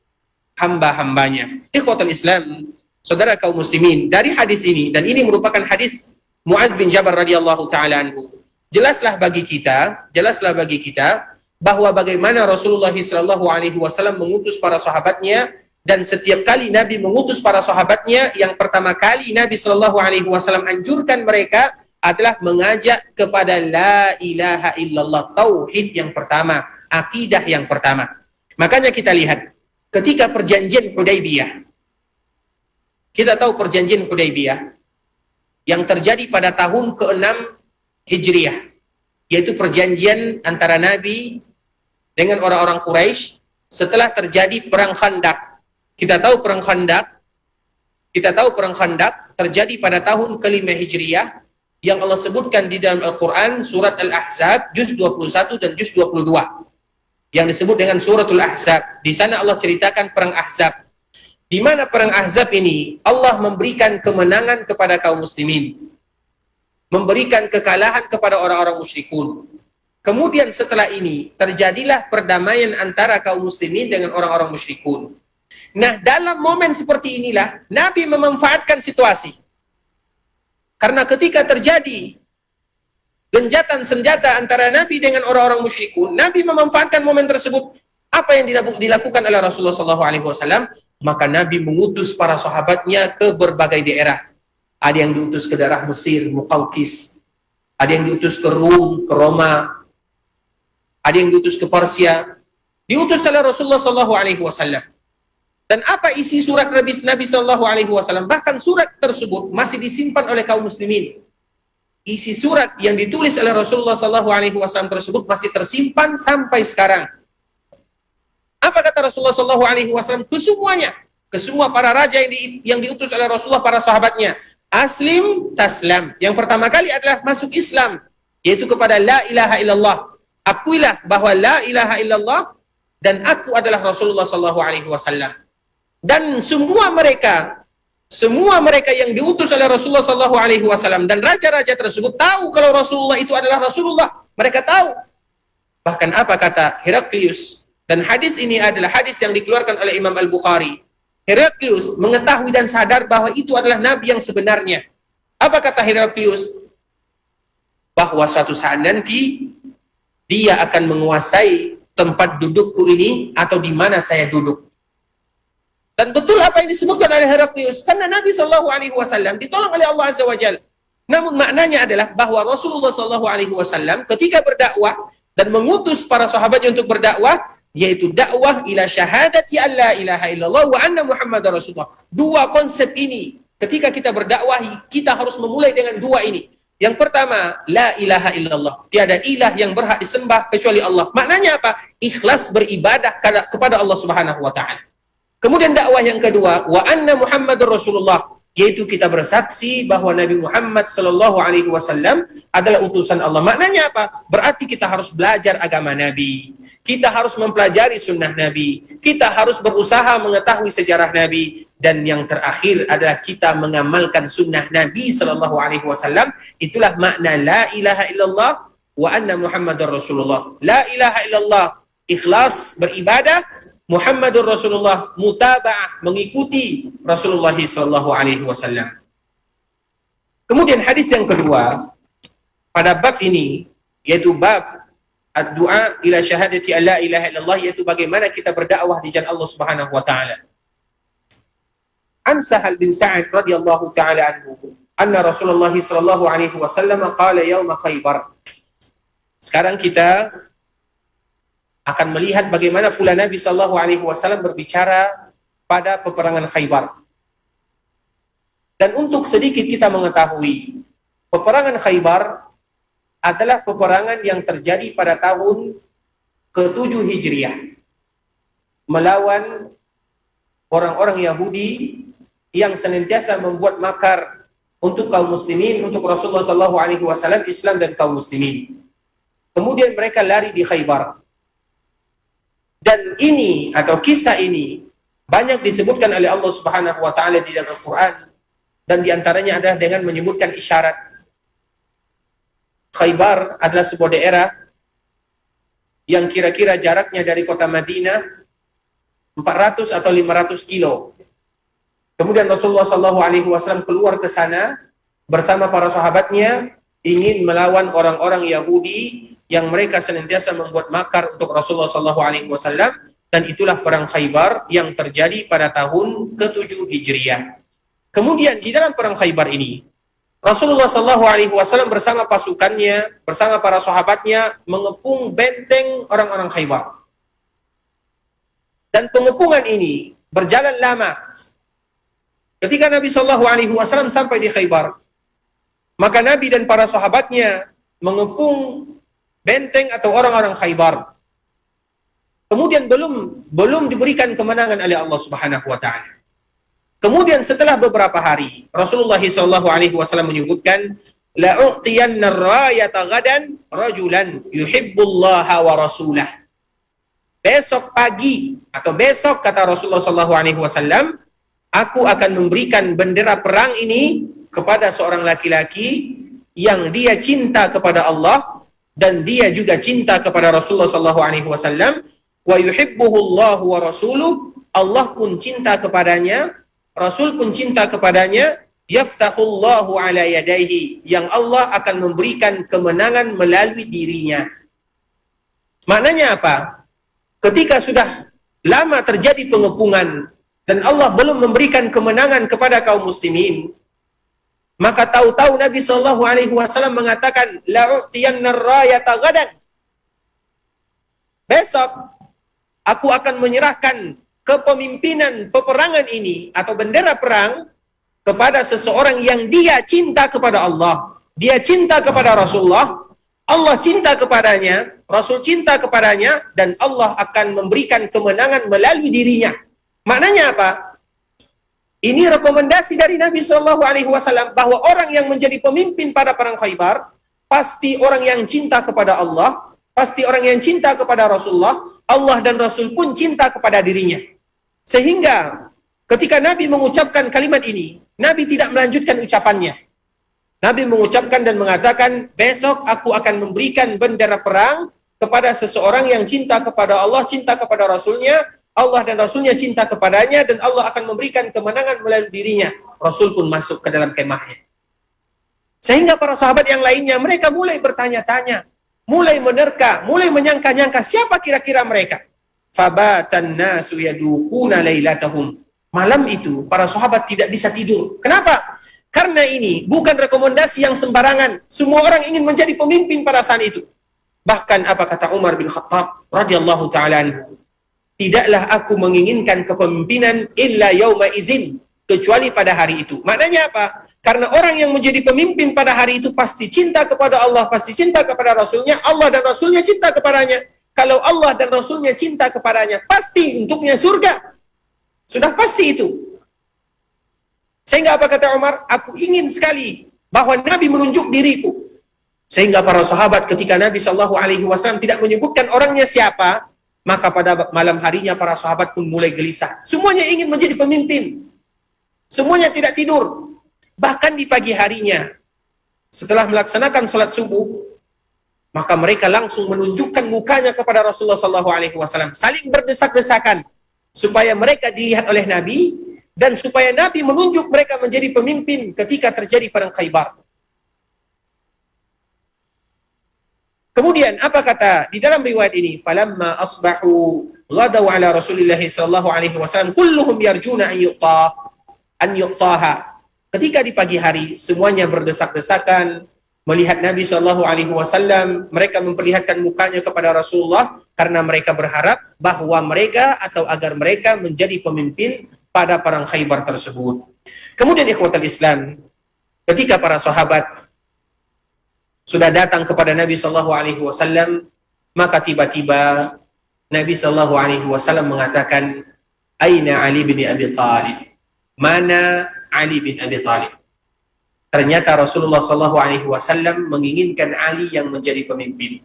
hamba-hambanya. Ikhwatul Islam, saudara kaum muslimin, dari hadis ini, dan ini merupakan hadis Mu'adz bin Jabal radhiyallahu taala anhu, jelaslah bagi kita bahwa bagaimana Rasulullah SAW mengutus para sahabatnya, dan setiap kali Nabi mengutus para sahabatnya, yang pertama kali Nabi SAW anjurkan mereka adalah mengajak kepada la ilaha illallah, tauhid yang pertama, akidah yang pertama. Makanya kita lihat ketika perjanjian Hudaybiyah, kita tahu perjanjian Hudaybiyah yang terjadi pada tahun ke-6 Hijriah, yaitu perjanjian antara Nabi dengan orang-orang Quraisy setelah terjadi perang Khandaq. Kita tahu perang Khandaq terjadi pada tahun ke-5 Hijriah, yang Allah sebutkan di dalam Al-Quran, surat Al-Ahzab, juz 21 dan juz 22. Yang disebut dengan suratul Ahzab. Di sana Allah ceritakan perang Ahzab. Di mana perang Ahzab ini, Allah memberikan kemenangan kepada kaum muslimin. Memberikan kekalahan kepada orang-orang musyrikun. Kemudian setelah ini, terjadilah perdamaian antara kaum muslimin dengan orang-orang musyrikun. Nah, dalam momen seperti inilah, Nabi memanfaatkan situasi. Karena ketika terjadi genjatan senjata antara Nabi dengan orang-orang musyrikun, Nabi memanfaatkan momen tersebut. Apa yang dilakukan oleh Rasulullah SAW? Maka Nabi mengutus para sahabatnya ke berbagai daerah. Ada yang diutus ke daerah Mesir, Muqawqis. Ada yang diutus ke Rum, ke Roma. Ada yang diutus ke Persia. Diutus oleh Rasulullah SAW. Dan apa isi surat Nabi SAW? Bahkan surat tersebut masih disimpan oleh kaum muslimin. Isi surat yang ditulis oleh Rasulullah SAW tersebut masih tersimpan sampai sekarang. Apa kata Rasulullah SAW? Ke semuanya, ke semua para raja yang diutus oleh Rasulullah, para sahabatnya. Aslim taslam. Yang pertama kali adalah masuk Islam, yaitu kepada la ilaha illallah. Akuilah bahwa la ilaha illallah dan aku adalah Rasulullah SAW. Dan semua mereka yang diutus oleh Rasulullah SAW dan raja-raja tersebut tahu kalau Rasulullah itu adalah Rasulullah. Mereka tahu. Bahkan apa kata Heraklius? Dan hadis ini adalah hadis yang dikeluarkan oleh Imam Al-Bukhari. Heraklius mengetahui dan sadar bahwa itu adalah Nabi yang sebenarnya. Apa kata Heraklius? Bahwa suatu saat nanti dia akan menguasai tempat dudukku ini atau di mana saya duduk. Dan betul apa yang disebutkan oleh Heraklius, karena Nabi SAW ditolong oleh Allah Azza wa Jalla. Namun maknanya adalah bahwa Rasulullah SAW ketika berdakwah dan mengutus para sahabatnya untuk berdakwah, yaitu dakwah ila syahadati an la ilaha illallah wa anna Muhammadar Rasulullah. Dua konsep ini, ketika kita berdakwah, kita harus memulai dengan dua ini. Yang pertama, la ilaha illallah. Tiada ilah yang berhak disembah kecuali Allah. Maknanya apa? Ikhlas beribadah kepada Allah Subhanahu wa taala. Kemudian dakwah yang kedua, wa anna Muhammadur Rasulullah, yaitu kita bersaksi bahwa Nabi Muhammad sallallahu alaihi wasallam adalah utusan Allah. Maknanya apa? Berarti kita harus belajar agama Nabi. Kita harus mempelajari sunnah Nabi. Kita harus berusaha mengetahui sejarah Nabi. Dan yang terakhir adalah kita mengamalkan sunnah Nabi sallallahu alaihi wasallam. Itulah makna la ilaha illallah wa anna Muhammadar Rasulullah. La ilaha illallah, ikhlas beribadah. Muhammadur Rasulullah, mutaba'ah, mengikuti Rasulullah sallallahu alaihi wasallam. Kemudian hadis yang kedua pada bab ini, yaitu bab ad-du'a ila syahadati an la ilaha illallah, yaitu bagaimana kita berdakwah di jalan Allah Subhanahu wa taala. An Sahal bin Sa'ad radhiyallahu taala anhu, anna Rasulullah sallallahu alaihi wasallam qala yaum Khaybar. Sekarang kita akan melihat bagaimana pula Nabi sallallahu alaihi wasallam berbicara pada peperangan Khaybar. Dan untuk sedikit kita mengetahui, peperangan Khaybar adalah peperangan yang terjadi pada tahun ke-7 Hijriah melawan orang-orang Yahudi yang senantiasa membuat makar untuk kaum muslimin, untuk Rasulullah sallallahu alaihi wasallam, Islam dan kaum muslimin. Kemudian mereka lari di Khaybar. Dan ini atau kisah ini banyak disebutkan oleh Allah Subhanahu wa taala di dalam Al-Qur'an, dan diantaranya adalah dengan menyebutkan isyarat. Khaybar adalah sebuah daerah yang kira-kira jaraknya dari kota Madinah 400 atau 500 kilo. Kemudian Rasulullah sallallahu alaihi wasallam keluar ke sana bersama para sahabatnya, ingin melawan orang-orang Yahudi yang mereka senantiasa membuat makar untuk Rasulullah sallallahu alaihi wasallam, dan itulah perang Khaybar yang terjadi pada tahun ke-7 Hijriah. Kemudian di dalam perang Khaybar ini, Rasulullah sallallahu alaihi wasallam bersama pasukannya, bersama para sahabatnya mengepung benteng orang-orang Khaybar. Dan pengepungan ini berjalan lama. Ketika Nabi sallallahu alaihi wasallam sampai di Khaybar, maka Nabi dan para sahabatnya mengepung benteng atau orang-orang Khaybar. Kemudian belum diberikan kemenangan oleh Allah Subhanahu wa taala. Kemudian setelah beberapa hari, Rasulullah sallallahu alaihi wasallam menyebutkan, la u'tiyanna ar-rayata ghadan rajulan yuhibbullaha wa rasulah. Besok pagi atau besok, kata Rasulullah sallallahu alaihi wasallam, aku akan memberikan bendera perang ini kepada seorang laki-laki yang dia cinta kepada Allah dan dia juga cinta kepada Rasulullah sallallahu alaihi wasallam, wa yuhibbuhu Allah wa rasuluh, Allah pun cinta kepadanya, Rasul pun cinta kepadanya, yaftahullahu ala yadayhi, yang Allah akan memberikan kemenangan melalui dirinya. Maknanya apa? Ketika sudah lama terjadi pengepungan dan Allah belum memberikan kemenangan kepada kaum muslimin, maka tahu-tahu Nabi sallallahu alaihi wasallam mengatakan, la u'tiyanna ar-rayata ghadan. Besok aku akan menyerahkan kepemimpinan peperangan ini atau bendera perang kepada seseorang yang dia cinta kepada Allah, dia cinta kepada Rasulullah, Allah cinta kepadanya, Rasul cinta kepadanya, dan Allah akan memberikan kemenangan melalui dirinya. Maknanya apa? Ini rekomendasi dari Nabi Shallallahu Alaihi Wasallam bahwa orang yang menjadi pemimpin pada perang Khaybar pasti orang yang cinta kepada Allah, pasti orang yang cinta kepada Rasulullah, Allah dan Rasul pun cinta kepada dirinya. Sehingga ketika Nabi mengucapkan kalimat ini, Nabi tidak melanjutkan ucapannya. Nabi mengucapkan dan mengatakan, besok aku akan memberikan bendera perang kepada seseorang yang cinta kepada Allah, cinta kepada Rasulnya, Allah dan Rasulnya cinta kepadanya, dan Allah akan memberikan kemenangan melalui dirinya. Rasul pun masuk ke dalam kemahnya. Sehingga para sahabat yang lainnya, mereka mulai bertanya-tanya, mulai menerka, mulai menyangka-nyangka siapa kira-kira mereka. Fabatan nasu yadukuna lailatahum. Malam itu para sahabat tidak bisa tidur. Kenapa? Karena ini bukan rekomendasi yang sembarangan. Semua orang ingin menjadi pemimpin pada saat itu. Bahkan apa kata Umar bin Khattab radhiyallahu taala anhu? Tidaklah aku menginginkan kepemimpinan illa yauma izin, kecuali pada hari itu. Maknanya apa? Karena orang yang menjadi pemimpin pada hari itu pasti cinta kepada Allah, pasti cinta kepada Rasulnya, Allah dan Rasulnya cinta kepadanya. Kalau Allah dan Rasulnya cinta kepadanya, pasti untuknya surga. Sudah pasti itu. Sehingga apa kata Umar? Aku ingin sekali bahwa Nabi menunjuk diriku. Sehingga para sahabat ketika Nabi SAW tidak menyebutkan orangnya siapa, maka pada malam harinya para sahabat pun mulai gelisah. Semuanya ingin menjadi pemimpin. Semuanya tidak tidur. Bahkan di pagi harinya, setelah melaksanakan salat subuh, maka mereka langsung menunjukkan mukanya kepada Rasulullah SAW, saling berdesak-desakan supaya mereka dilihat oleh Nabi dan supaya Nabi menunjuk mereka menjadi pemimpin ketika terjadi perang Khaybar. Kemudian apa kata di dalam riwayat ini? Falamma asbahu ghadaw ala Rasulillah sallallahu alaihi wasallam kulluhum yarjuna an yu'taha. Ketika di pagi hari semuanya berdesak-desakan melihat Nabi sallallahu alaihi wasallam, mereka memperlihatkan mukanya kepada Rasulullah karena mereka berharap bahwa mereka atau agar mereka menjadi pemimpin pada perang Khaybar tersebut. Kemudian ikhwatul Islam, ketika para sahabat sudah datang kepada Nabi sallallahu alaihi wasallam, maka tiba-tiba Nabi sallallahu alaihi wasallam mengatakan, "Aina Ali bin Abi Thalib?" Mana Ali bin Abi Thalib? Ternyata Rasulullah sallallahu alaihi wasallam menginginkan Ali yang menjadi pemimpin.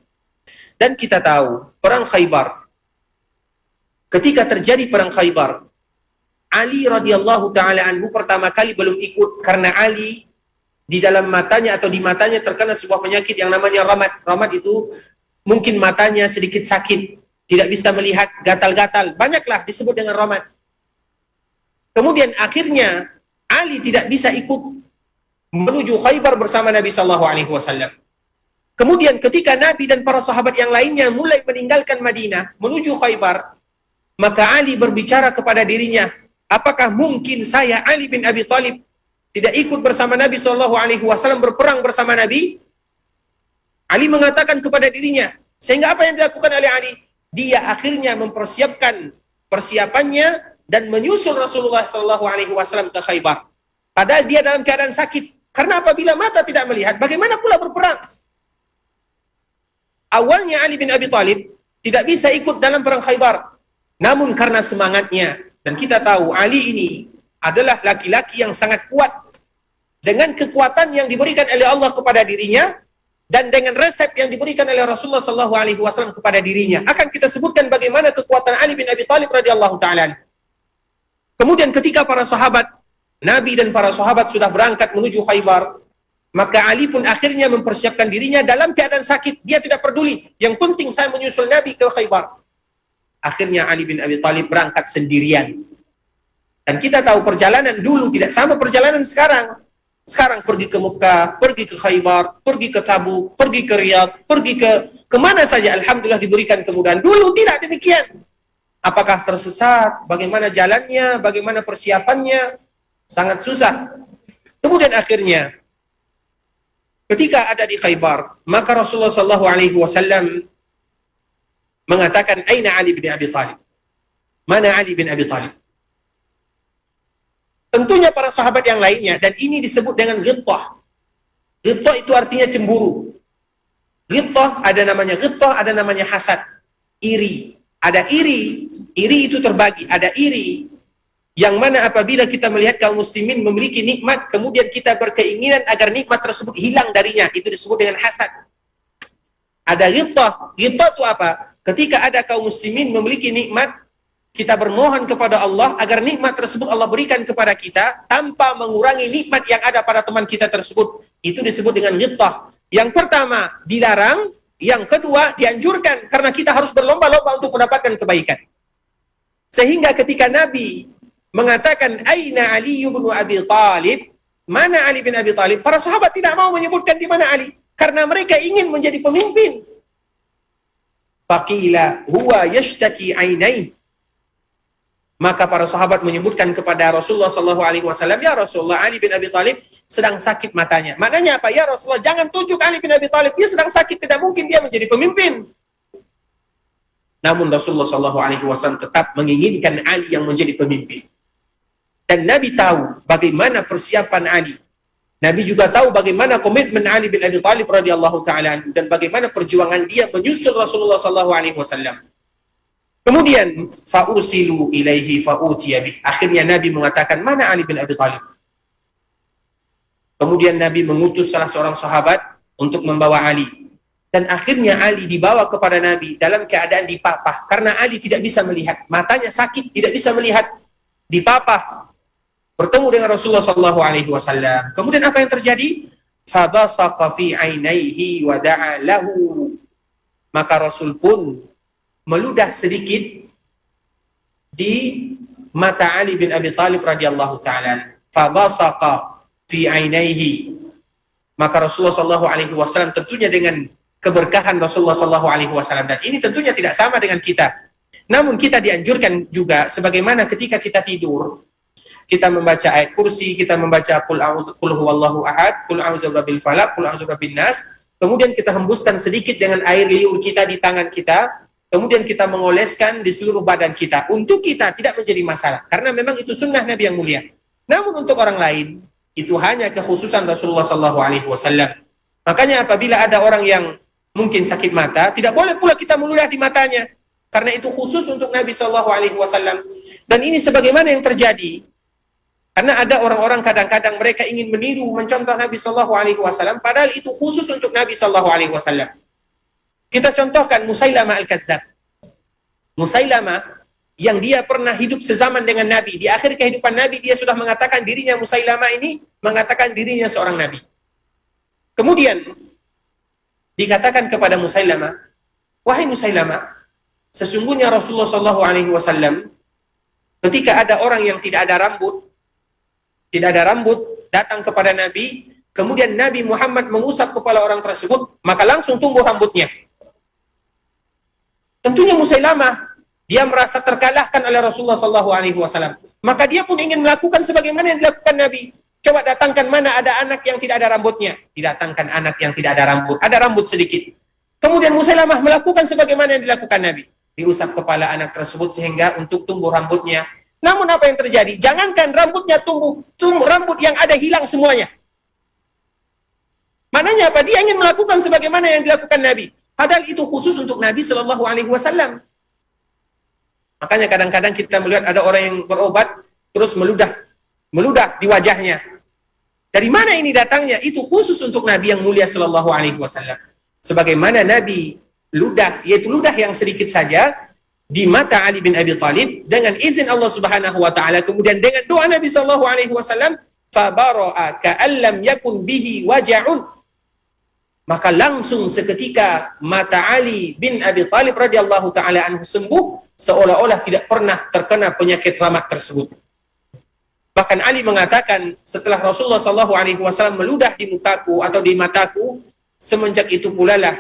Dan kita tahu, perang Khaybar, ketika terjadi perang Khaybar, Ali radhiyallahu taala anhu pertama kali belum ikut karena Ali di dalam matanya atau di matanya terkena sebuah penyakit yang namanya ramat. Ramat itu mungkin matanya sedikit sakit, tidak bisa melihat, gatal-gatal, banyaklah disebut dengan ramat. Kemudian akhirnya Ali tidak bisa ikut menuju Khaybar bersama Nabi sallallahu alaihi wasallam. Kemudian ketika Nabi dan para sahabat yang lainnya mulai meninggalkan Madinah menuju Khaybar, maka Ali berbicara kepada dirinya, apakah mungkin saya Ali bin Abi Thalib tidak ikut bersama Nabi sallallahu alaihi wasallam berperang bersama Nabi? Ali mengatakan kepada dirinya, sehingga apa yang dilakukan oleh Ali? Dia akhirnya mempersiapkan persiapannya dan menyusul Rasulullah sallallahu alaihi wasallam ke Khaybar. Padahal dia dalam keadaan sakit. Karena apabila mata tidak melihat, bagaimana pula berperang? Awalnya Ali bin Abi Thalib tidak bisa ikut dalam perang Khaybar. Namun karena semangatnya, dan kita tahu Ali ini adalah laki-laki yang sangat kuat dengan kekuatan yang diberikan oleh Allah kepada dirinya dan dengan resep yang diberikan oleh Rasulullah sallallahu alaihi wasallam kepada dirinya. Akan kita sebutkan bagaimana kekuatan Ali bin Abi Thalib radhiyallahu taala. Kemudian ketika para sahabat Nabi dan para sahabat sudah berangkat menuju Khaybar, maka Ali pun akhirnya mempersiapkan dirinya dalam keadaan sakit. Dia tidak peduli, yang penting saya menyusul Nabi ke Khaybar. Akhirnya Ali bin Abi Thalib berangkat sendirian. Dan kita tahu perjalanan dulu tidak sama perjalanan sekarang. Sekarang pergi ke Mekah, pergi ke Khaybar, pergi ke Tabuk, pergi ke Riyadh, pergi ke kemana saja. Alhamdulillah diberikan kemudahan. Dulu tidak demikian. Apakah tersesat? Bagaimana jalannya? Bagaimana persiapannya? Sangat susah. Kemudian akhirnya, ketika ada di Khaybar, maka Rasulullah SAW mengatakan, "Aina Ali bin Abi Thalib?" Mana Ali bin Abi Thalib? Tentunya para sahabat yang lainnya, dan ini disebut dengan ghibtah. Ghibtah itu artinya cemburu. Ghibtah ada namanya ghibtah, ada namanya hasad, iri. Ada iri itu terbagi. Ada iri yang mana apabila kita melihat kaum muslimin memiliki nikmat, kemudian kita berkeinginan agar nikmat tersebut hilang darinya, itu disebut dengan hasad. Ada ghibtah. Ghibtah itu apa? Ketika ada kaum muslimin memiliki nikmat, kita bermohon kepada Allah agar nikmat tersebut Allah berikan kepada kita tanpa mengurangi nikmat yang ada pada teman kita tersebut. Itu disebut dengan ghibtah. Yang pertama dilarang, yang kedua dianjurkan karena kita harus berlomba-lomba untuk mendapatkan kebaikan. Sehingga ketika Nabi mengatakan Aina Ali bin Abi Thalib, mana Ali bin Abi Thalib, para sahabat tidak mau menyebutkan di mana Ali karena mereka ingin menjadi pemimpin. faqila huwa yashtaki ainai. Maka para sahabat menyebutkan kepada Rasulullah SAW, ya Rasulullah, Ali bin Abi Thalib sedang sakit matanya. Maknanya apa? Ya Rasulullah, jangan tunjuk Ali bin Abi Thalib, dia sedang sakit, tidak mungkin dia menjadi pemimpin. Namun Rasulullah SAW tetap menginginkan Ali yang menjadi pemimpin. Dan Nabi tahu bagaimana persiapan Ali. Nabi juga tahu bagaimana komitmen Ali bin Abi Thalib radhiyallahu taala anhu dan bagaimana perjuangan dia menyusul Rasulullah SAW. Kemudian fa'ursilu ilaihi fa'utiya bih. Akhirnya Nabi mengatakan, mana Ali bin Abi Thalib? Kemudian Nabi mengutus salah seorang sahabat untuk membawa Ali. Dan akhirnya Ali dibawa kepada Nabi dalam keadaan dipapah. Karena Ali tidak bisa melihat. Matanya sakit, tidak bisa melihat. Dipapah. Bertemu dengan Rasulullah SAW. Kemudian apa yang terjadi? Fabasaqa fi ainaihi wa da'a lahu. Maka Rasul pun meludah sedikit di mata Ali bin Abi Thalib radhiyallahu taala. Fabasaqa fi ainaihi. Maka Rasulullah SAW tentunya dengan keberkahan Rasulullah SAW, dan ini tentunya tidak sama dengan kita. Namun kita dianjurkan juga sebagaimana ketika kita tidur, kita membaca ayat kursi, kita membaca qul huwallahu ahad, qul a'udzu birabbil falaq, qul a'udzu birabbin nas, kemudian kita hembuskan sedikit dengan air liur kita di tangan kita, kemudian kita mengoleskan di seluruh badan kita. Untuk kita tidak menjadi masalah, karena memang itu sunnah Nabi yang mulia. Namun untuk orang lain, itu hanya kekhususan Rasulullah SAW. Makanya apabila ada orang yang mungkin sakit mata, tidak boleh pula kita meludah di matanya, karena itu khusus untuk Nabi SAW. Dan ini sebagaimana yang terjadi, karena ada orang-orang kadang-kadang mereka ingin meniru, mencontoh Nabi SAW, padahal itu khusus untuk Nabi SAW. Kita contohkan Musailamah Al-Kadzdzab. Musailamah yang dia pernah hidup sezaman dengan Nabi. Di akhir kehidupan Nabi, dia sudah mengatakan dirinya, Musailamah ini mengatakan dirinya seorang Nabi. Kemudian dikatakan kepada Musailamah, wahai Musailamah, sesungguhnya Rasulullah SAW ketika ada orang yang tidak ada rambut datang kepada Nabi, kemudian Nabi Muhammad mengusap kepala orang tersebut, maka langsung tumbuh rambutnya. Tentunya Musailamah, dia merasa terkalahkan oleh Rasulullah SAW. Maka dia pun ingin melakukan sebagaimana yang dilakukan Nabi. Coba datangkan mana ada anak yang tidak ada rambutnya. Didatangkan anak yang tidak ada rambut. Ada rambut sedikit. Kemudian Musailamah melakukan sebagaimana yang dilakukan Nabi. Diusap kepala anak tersebut sehingga untuk tumbuh rambutnya. Namun apa yang terjadi? Jangankan rambutnya tumbuh rambut yang ada hilang semuanya. Maknanya apa? Dia ingin melakukan sebagaimana yang dilakukan Nabi. Padahal itu khusus untuk Nabi SAW. Makanya kadang-kadang kita melihat ada orang yang berobat terus meludah di wajahnya. Dari mana ini datangnya? Itu khusus untuk Nabi yang mulia SAW. Sebagaimana Nabi ludah, yaitu ludah yang sedikit saja di mata Ali bin Abi Thalib dengan izin Allah Subhanahu wa taala, kemudian dengan doa Nabi SAW, fabara'a ka'allam yakun bihi waja'un. Maka langsung seketika mata Ali bin Abi Thalib radhiyallahu taala anhu sembuh, seolah-olah tidak pernah terkena penyakit ramat tersebut. Bahkan Ali mengatakan, setelah Rasulullah SAW meludah di mukaku atau di mataku, semenjak itu pula lah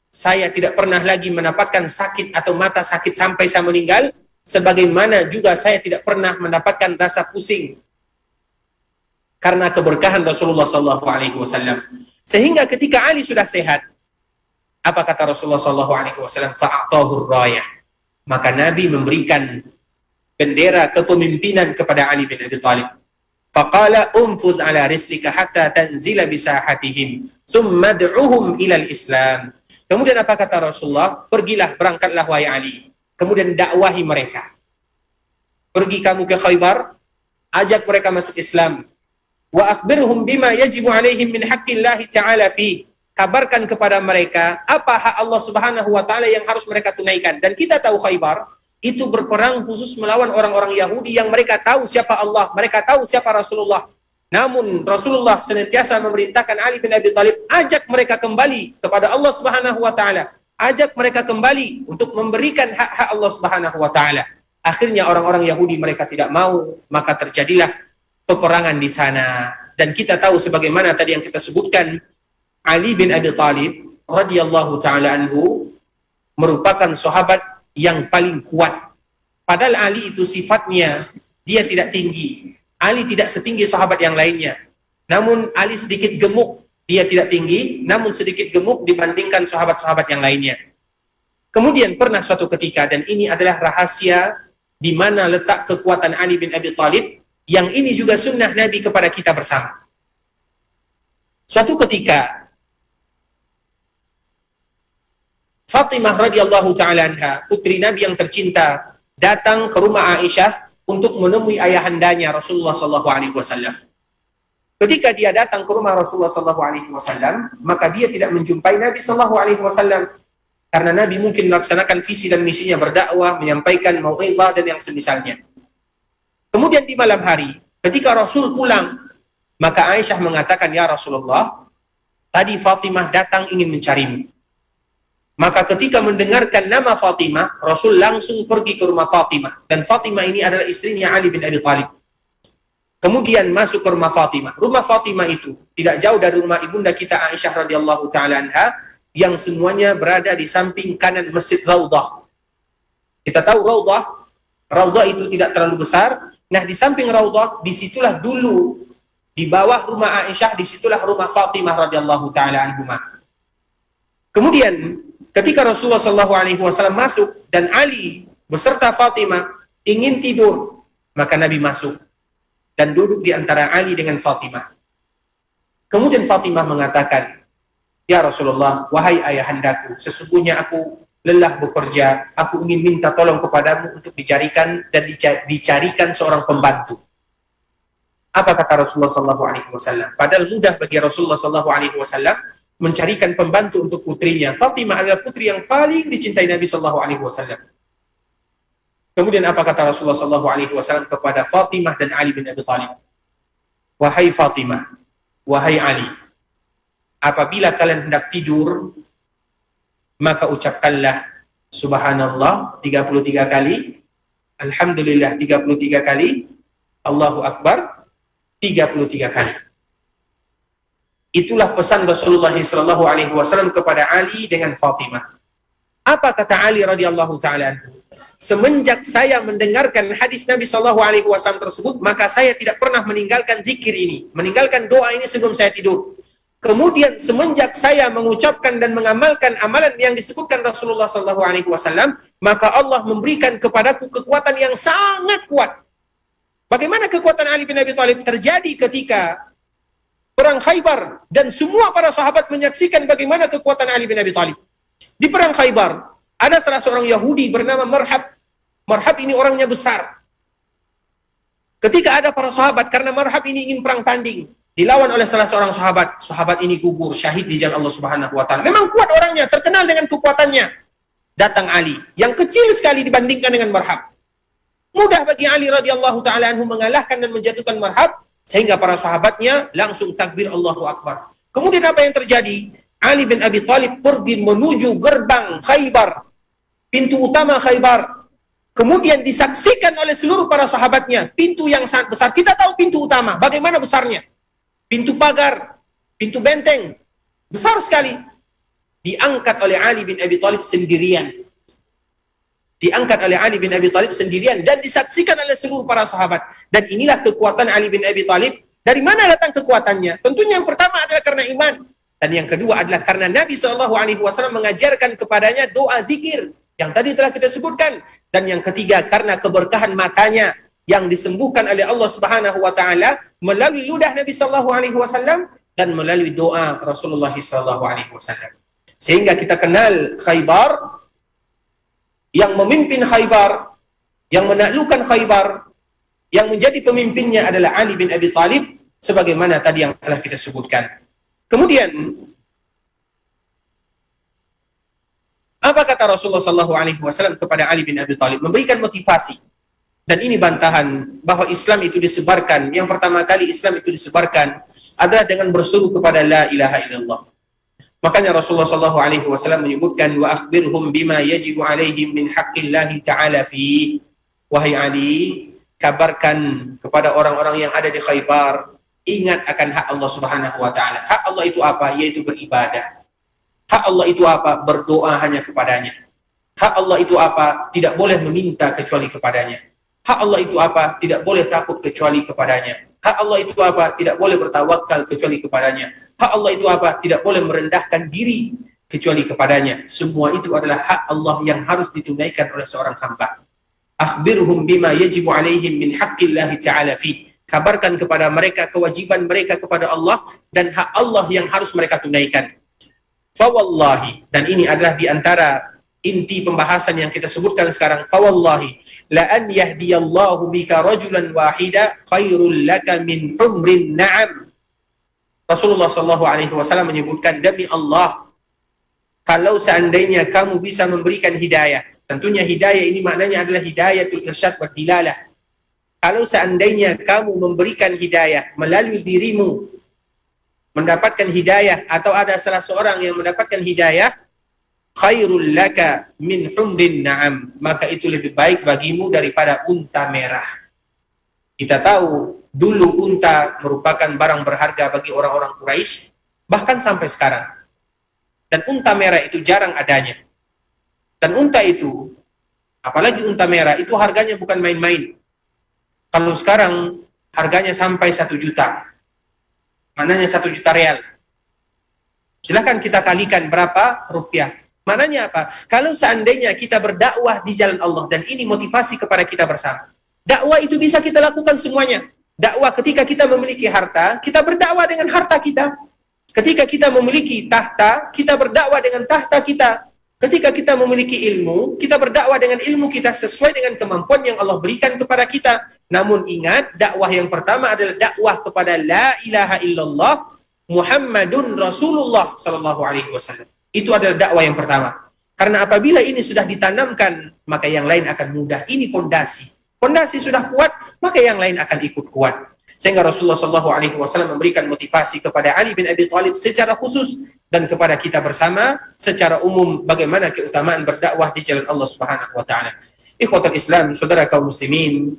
saya tidak pernah lagi mendapatkan sakit atau mata sakit sampai saya meninggal, sebagaimana juga saya tidak pernah mendapatkan rasa pusing karena keberkahan Rasulullah SAW. Sehingga ketika Ali sudah sehat, apa kata Rasulullah SAW? Fa'atahur rayah. Maka Nabi memberikan bendera kepemimpinan kepada Ali bin Abi Thalib. Faqala umfudh ala rislika hatta tanzila bisahatihim thumma ad'uhum ilal Islam. Kemudian apa kata Rasulullah? Pergilah, berangkatlah wahai Ali. Kemudian dakwahi mereka. Pergi kamu ke Khaybar, ajak mereka masuk Islam. Wa akhbirhum bima yajibu alaihim min haqqillahi ta'ala fi. Kabarkan kepada mereka apa hak Allah Subhanahu wa taala yang harus mereka tunaikan. Dan kita tahu Khaybar itu berperang khusus melawan orang-orang Yahudi yang mereka tahu siapa Allah, mereka tahu siapa Rasulullah. Namun Rasulullah senantiasa memerintahkan Ali bin Abi Thalib, ajak mereka kembali kepada Allah Subhanahu wa taala. Ajak mereka kembali untuk memberikan hak-hak Allah Subhanahu wa taala. Akhirnya orang-orang Yahudi mereka tidak mau, maka terjadilah peperangan di sana. Dan kita tahu sebagaimana tadi yang kita sebutkan, Ali bin Abi Thalib radhiyallahu taala anhu merupakan sahabat yang paling kuat. Padahal Ali itu sifatnya, dia tidak tinggi. Ali tidak setinggi sahabat yang lainnya. Namun Ali sedikit gemuk, dia tidak tinggi, namun sedikit gemuk dibandingkan sahabat-sahabat yang lainnya. Kemudian pernah suatu ketika, dan ini adalah rahasia di mana letak kekuatan Ali bin Abi Thalib, yang ini juga sunnah Nabi kepada kita bersama. Suatu ketika, Fatimah radhiyallahu ta'ala anha, putri Nabi yang tercinta, datang ke rumah Aisyah untuk menemui ayahandanya Rasulullah SAW. Ketika dia datang ke rumah Rasulullah SAW, maka dia tidak menjumpai Nabi SAW. Karena Nabi mungkin melaksanakan visi dan misinya berdakwah, menyampaikan mau'izah dan yang semisalnya. Kemudian di malam hari, ketika Rasul pulang, maka Aisyah mengatakan, "Ya Rasulullah, tadi Fatimah datang ingin mencarimu." Maka ketika mendengarkan nama Fatimah, Rasul langsung pergi ke rumah Fatimah. Dan Fatimah ini adalah istrinya Ali bin Abi Thalib. Kemudian masuk ke rumah Fatimah. Rumah Fatimah itu tidak jauh dari rumah ibunda kita Aisyah radhiyallahu ta'ala anha, yang semuanya berada di samping kanan Masjid Raudhah. Kita tahu Raudhah itu tidak terlalu besar. Nah, di samping Raudhah, disitulah dulu, di bawah rumah Aisyah, disitulah rumah Fatimah radhiyallahu ta'ala anhumah. Kemudian, ketika Rasulullah SAW masuk, dan Ali beserta Fatimah ingin tidur, maka Nabi masuk dan duduk di antara Ali dengan Fatimah. Kemudian Fatimah mengatakan, "Ya Rasulullah, wahai ayahandaku, sesungguhnya aku lelah bekerja, aku ingin minta tolong kepadamu untuk dicarikan seorang pembantu." Apa kata Rasulullah SAW? Padahal mudah bagi Rasulullah SAW mencarikan pembantu untuk putrinya. Fatimah adalah putri yang paling dicintai Nabi SAW. Kemudian apa kata Rasulullah SAW kepada Fatimah dan Ali bin Abi Thalib? "Wahai Fatimah, wahai Ali, apabila kalian hendak tidur, maka ucapkanlah Subhanallah 33 kali, Alhamdulillah 33 kali, Allahu Akbar 33 kali." Itulah pesan Rasulullah SAW kepada Ali dengan Fatimah. Apa kata Ali radhiyallahu ta'ala anhu? "Semenjak saya mendengarkan hadis Nabi SAW tersebut, maka saya tidak pernah meninggalkan zikir ini, meninggalkan doa ini sebelum saya tidur. Kemudian semenjak saya mengucapkan dan mengamalkan amalan yang disebutkan Rasulullah SAW, maka Allah memberikan kepadaku kekuatan yang sangat kuat." Bagaimana kekuatan Ali bin Abi Thalib terjadi ketika perang Khaybar, dan semua para sahabat menyaksikan bagaimana kekuatan Ali bin Abi Thalib. Di perang Khaybar, ada salah seorang Yahudi bernama Marhab. Marhab ini orangnya besar. Ketika ada para sahabat, karena Marhab ini ingin perang tanding, dilawan oleh salah seorang sahabat. Sahabat ini gugur, syahid di jalan Allah Subhanahu wa Ta'ala. Memang kuat orangnya, terkenal dengan kekuatannya. Datang Ali, yang kecil sekali dibandingkan dengan Marhab. Mudah bagi Ali radhiyallahu ta'ala anhu mengalahkan dan menjatuhkan Marhab, sehingga para sahabatnya langsung takbir Allahu Akbar. Kemudian apa yang terjadi? Ali bin Abi Thalib pergi menuju gerbang Khaybar, pintu utama Khaybar. Kemudian disaksikan oleh seluruh para sahabatnya, pintu yang sangat besar. Kita tahu pintu utama, bagaimana besarnya? Pintu pagar, pintu benteng, besar sekali. Diangkat oleh Ali bin Abi Thalib sendirian. Diangkat oleh Ali bin Abi Thalib sendirian dan disaksikan oleh seluruh para sahabat. Dan inilah kekuatan Ali bin Abi Thalib. Dari mana datang kekuatannya? Tentunya yang pertama adalah karena iman. Dan yang kedua adalah karena Nabi SAW mengajarkan kepadanya doa zikir yang tadi telah kita sebutkan. Dan yang ketiga karena keberkahan matanya yang disembuhkan oleh Allah Subhanahu wa Ta'ala melalui ludah Nabi SAW dan melalui doa Rasulullah SAW. Sehingga kita kenal Khaybar, yang memimpin Khaybar, yang menaklukkan Khaybar, yang menjadi pemimpinnya adalah Ali bin Abi Thalib, sebagaimana tadi yang telah kita sebutkan. Kemudian, apa kata Rasulullah SAW kepada Ali bin Abi Thalib? Memberikan motivasi. Dan ini bantahan bahwa Islam itu disebarkan. Yang pertama kali Islam itu disebarkan adalah dengan berseru kepada la ilaha illallah. Makanya Rasulullah SAW menyebutkan wa akhbirhum bima yajibu alaihim min haqqillahi ta'ala fi. Wahai Ali, kabarkan kepada orang-orang yang ada di Khaybar, ingat akan hak Allah Subhanahu wa Ta'ala. Hak Allah itu apa? Yaitu beribadah. Hak Allah itu apa? Berdoa hanya kepadanya. Hak Allah itu apa? Tidak boleh meminta kecuali kepadanya. Hak Allah itu apa? Tidak boleh takut kecuali kepadanya. Hak Allah itu apa? Tidak boleh bertawakal kecuali kepadanya. Hak Allah itu apa? Tidak boleh merendahkan diri kecuali kepadanya. Semua itu adalah hak Allah yang harus ditunaikan oleh seorang hamba. Akhbirhum bima yajibu alaihim min haqqillahi ta'ala fi. Kabarkan kepada mereka kewajiban mereka kepada Allah dan hak Allah yang harus mereka tunaikan. Fawallahi, dan ini adalah di antara inti pembahasan yang kita sebutkan sekarang. Fawallahi, la an yahdiyallahu bika rajulan wahida khairul laka min humrin na'am. Rasulullah SAW menyebutkan, demi Allah, kalau seandainya kamu bisa memberikan hidayah, tentunya hidayah ini maknanya adalah hidayatul irsyad wa dilalah. Kalau seandainya kamu memberikan hidayah melalui dirimu, mendapatkan hidayah, atau ada salah seorang yang mendapatkan hidayah, khairul laka min humrin na'am, maka itu lebih baik bagimu daripada unta merah. Kita tahu dulu unta merupakan barang berharga bagi orang-orang Quraisy, bahkan sampai sekarang. Dan unta merah itu jarang adanya. Dan unta itu, apalagi unta merah, itu harganya bukan main-main. Kalau sekarang harganya sampai 1 juta. Maknanya 1 juta real. Silahkan kita kalikan berapa rupiah. Maknanya apa? Kalau seandainya kita berdakwah di jalan Allah, dan ini motivasi kepada kita bersama. Dakwah itu bisa kita lakukan semuanya. Dakwah ketika kita memiliki harta, kita berdakwah dengan harta kita. Ketika kita memiliki tahta, kita berdakwah dengan tahta kita. Ketika kita memiliki ilmu, kita berdakwah dengan ilmu kita sesuai dengan kemampuan yang Allah berikan kepada kita. Namun ingat, dakwah yang pertama adalah dakwah kepada la ilaha illallah Muhammadun Rasulullah sallallahu alaihi wasallam. Itu adalah dakwah yang pertama. Karena apabila ini sudah ditanamkan, maka yang lain akan mudah. Ini pondasi. Pondasi sudah kuat, maka yang lain akan ikut kuat. Sehingga Rasulullah sallallahu alaihi wasallam memberikan motivasi kepada Ali bin Abi Thalib secara khusus, dan kepada kita bersama secara umum bagaimana keutamaan berdakwah di jalan Allah Subhanahu wa taala. Ikhwatul Islam, saudara kaum muslimin,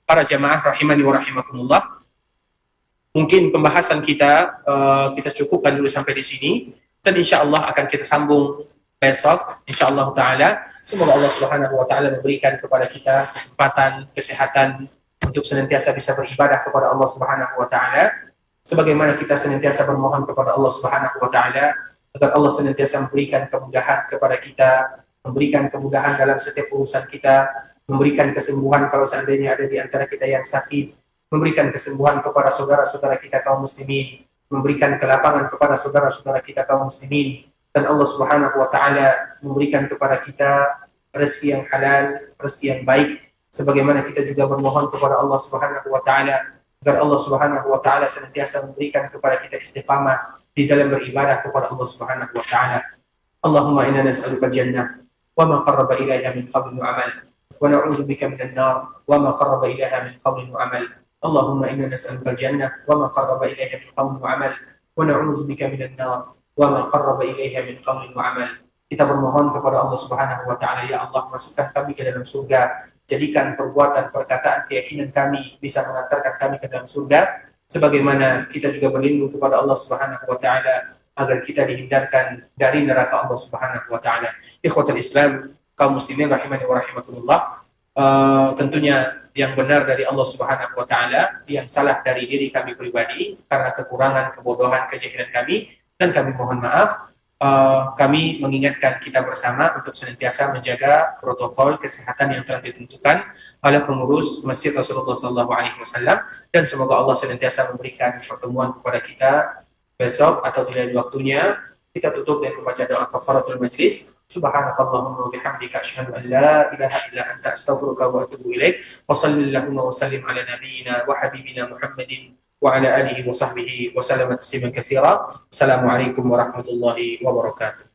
para jamaah rahimani wa rahimakumullah. Mungkin pembahasan kita cukupkan dulu sampai di sini, dan insyaallah akan kita sambung besok insyaallah taala. Semoga Allah Subhanahu wa taala memberikan kepada kita kesempatan, kesehatan untuk senantiasa bisa beribadah kepada Allah Subhanahu wa taala. Sebagaimana kita senantiasa bermohon kepada Allah Subhanahu wa taala agar Allah senantiasa memberikan kemudahan kepada kita, memberikan kemudahan dalam setiap urusan kita, memberikan kesembuhan kalau seandainya ada di antara kita yang sakit, memberikan kesembuhan kepada saudara-saudara kita kaum muslimin, memberikan kelapangan kepada saudara-saudara kita kaum muslimin, dan Allah Subhanahu wa taala memberikan kepada kita rezeki yang halal, rezeki yang baik, sebagaimana kita juga bermohon kepada Allah Subhanahu wa taala agar Allah Subhanahu wa taala senantiasa memberikan kepada kita istiqamah di dalam beribadah kepada Allah Subhanahu wa taala. Allahumma inna nas'aluka al-jannah wa ma qarraba ilaiha min qawlin wa amal, wa na'udzu bika minan nar wa ma qarraba ilaiha min qawlin wa amal. Allahumma inna nas'aluka al-jannah wa ma qarraba ilaiha min qawlin wa amal, wa na'udzu bika minan nar wa ma qarraba ilaiha min qawlin wa amal. Kita bermohon kepada Allah Subhanahu wa taala, ya Allah, masukkan kami ke dalam surga. Jadikan perbuatan, perkataan, keyakinan kami bisa mengantarkan kami ke dalam surga, sebagaimana kita juga berlindung kepada Allah Subhanahu wa taala agar kita dihindarkan dari neraka Allah Subhanahu wa taala. Ikhwatul Islam, kaum muslimin rahimani wa rahimakumullah, tentunya yang benar dari Allah Subhanahu wa taala, yang salah dari diri kami pribadi karena kekurangan, kebodohan, kejahilan kami, dan kami mohon maaf. Kami mengingatkan kita bersama untuk senantiasa menjaga protokol kesehatan yang telah ditentukan oleh pengurus Masjid Rasulullah SAW, dan semoga Allah senantiasa memberikan pertemuan kepada kita besok atau di lain waktunya. Kita tutup dengan membaca doa kafaratul majlis. Subhanakallahumma wa bihamdika asyhadu an la ilaha illa anta astaghfiruka wa atubu ilaik. Wa sallallahu wa sallim ala nabiyyina wa habibina Muhammadin wa ala alihi wa sahbihi wa sallama tasliman katsira. Assalamualaikum warahmatullahi wabarakatuh.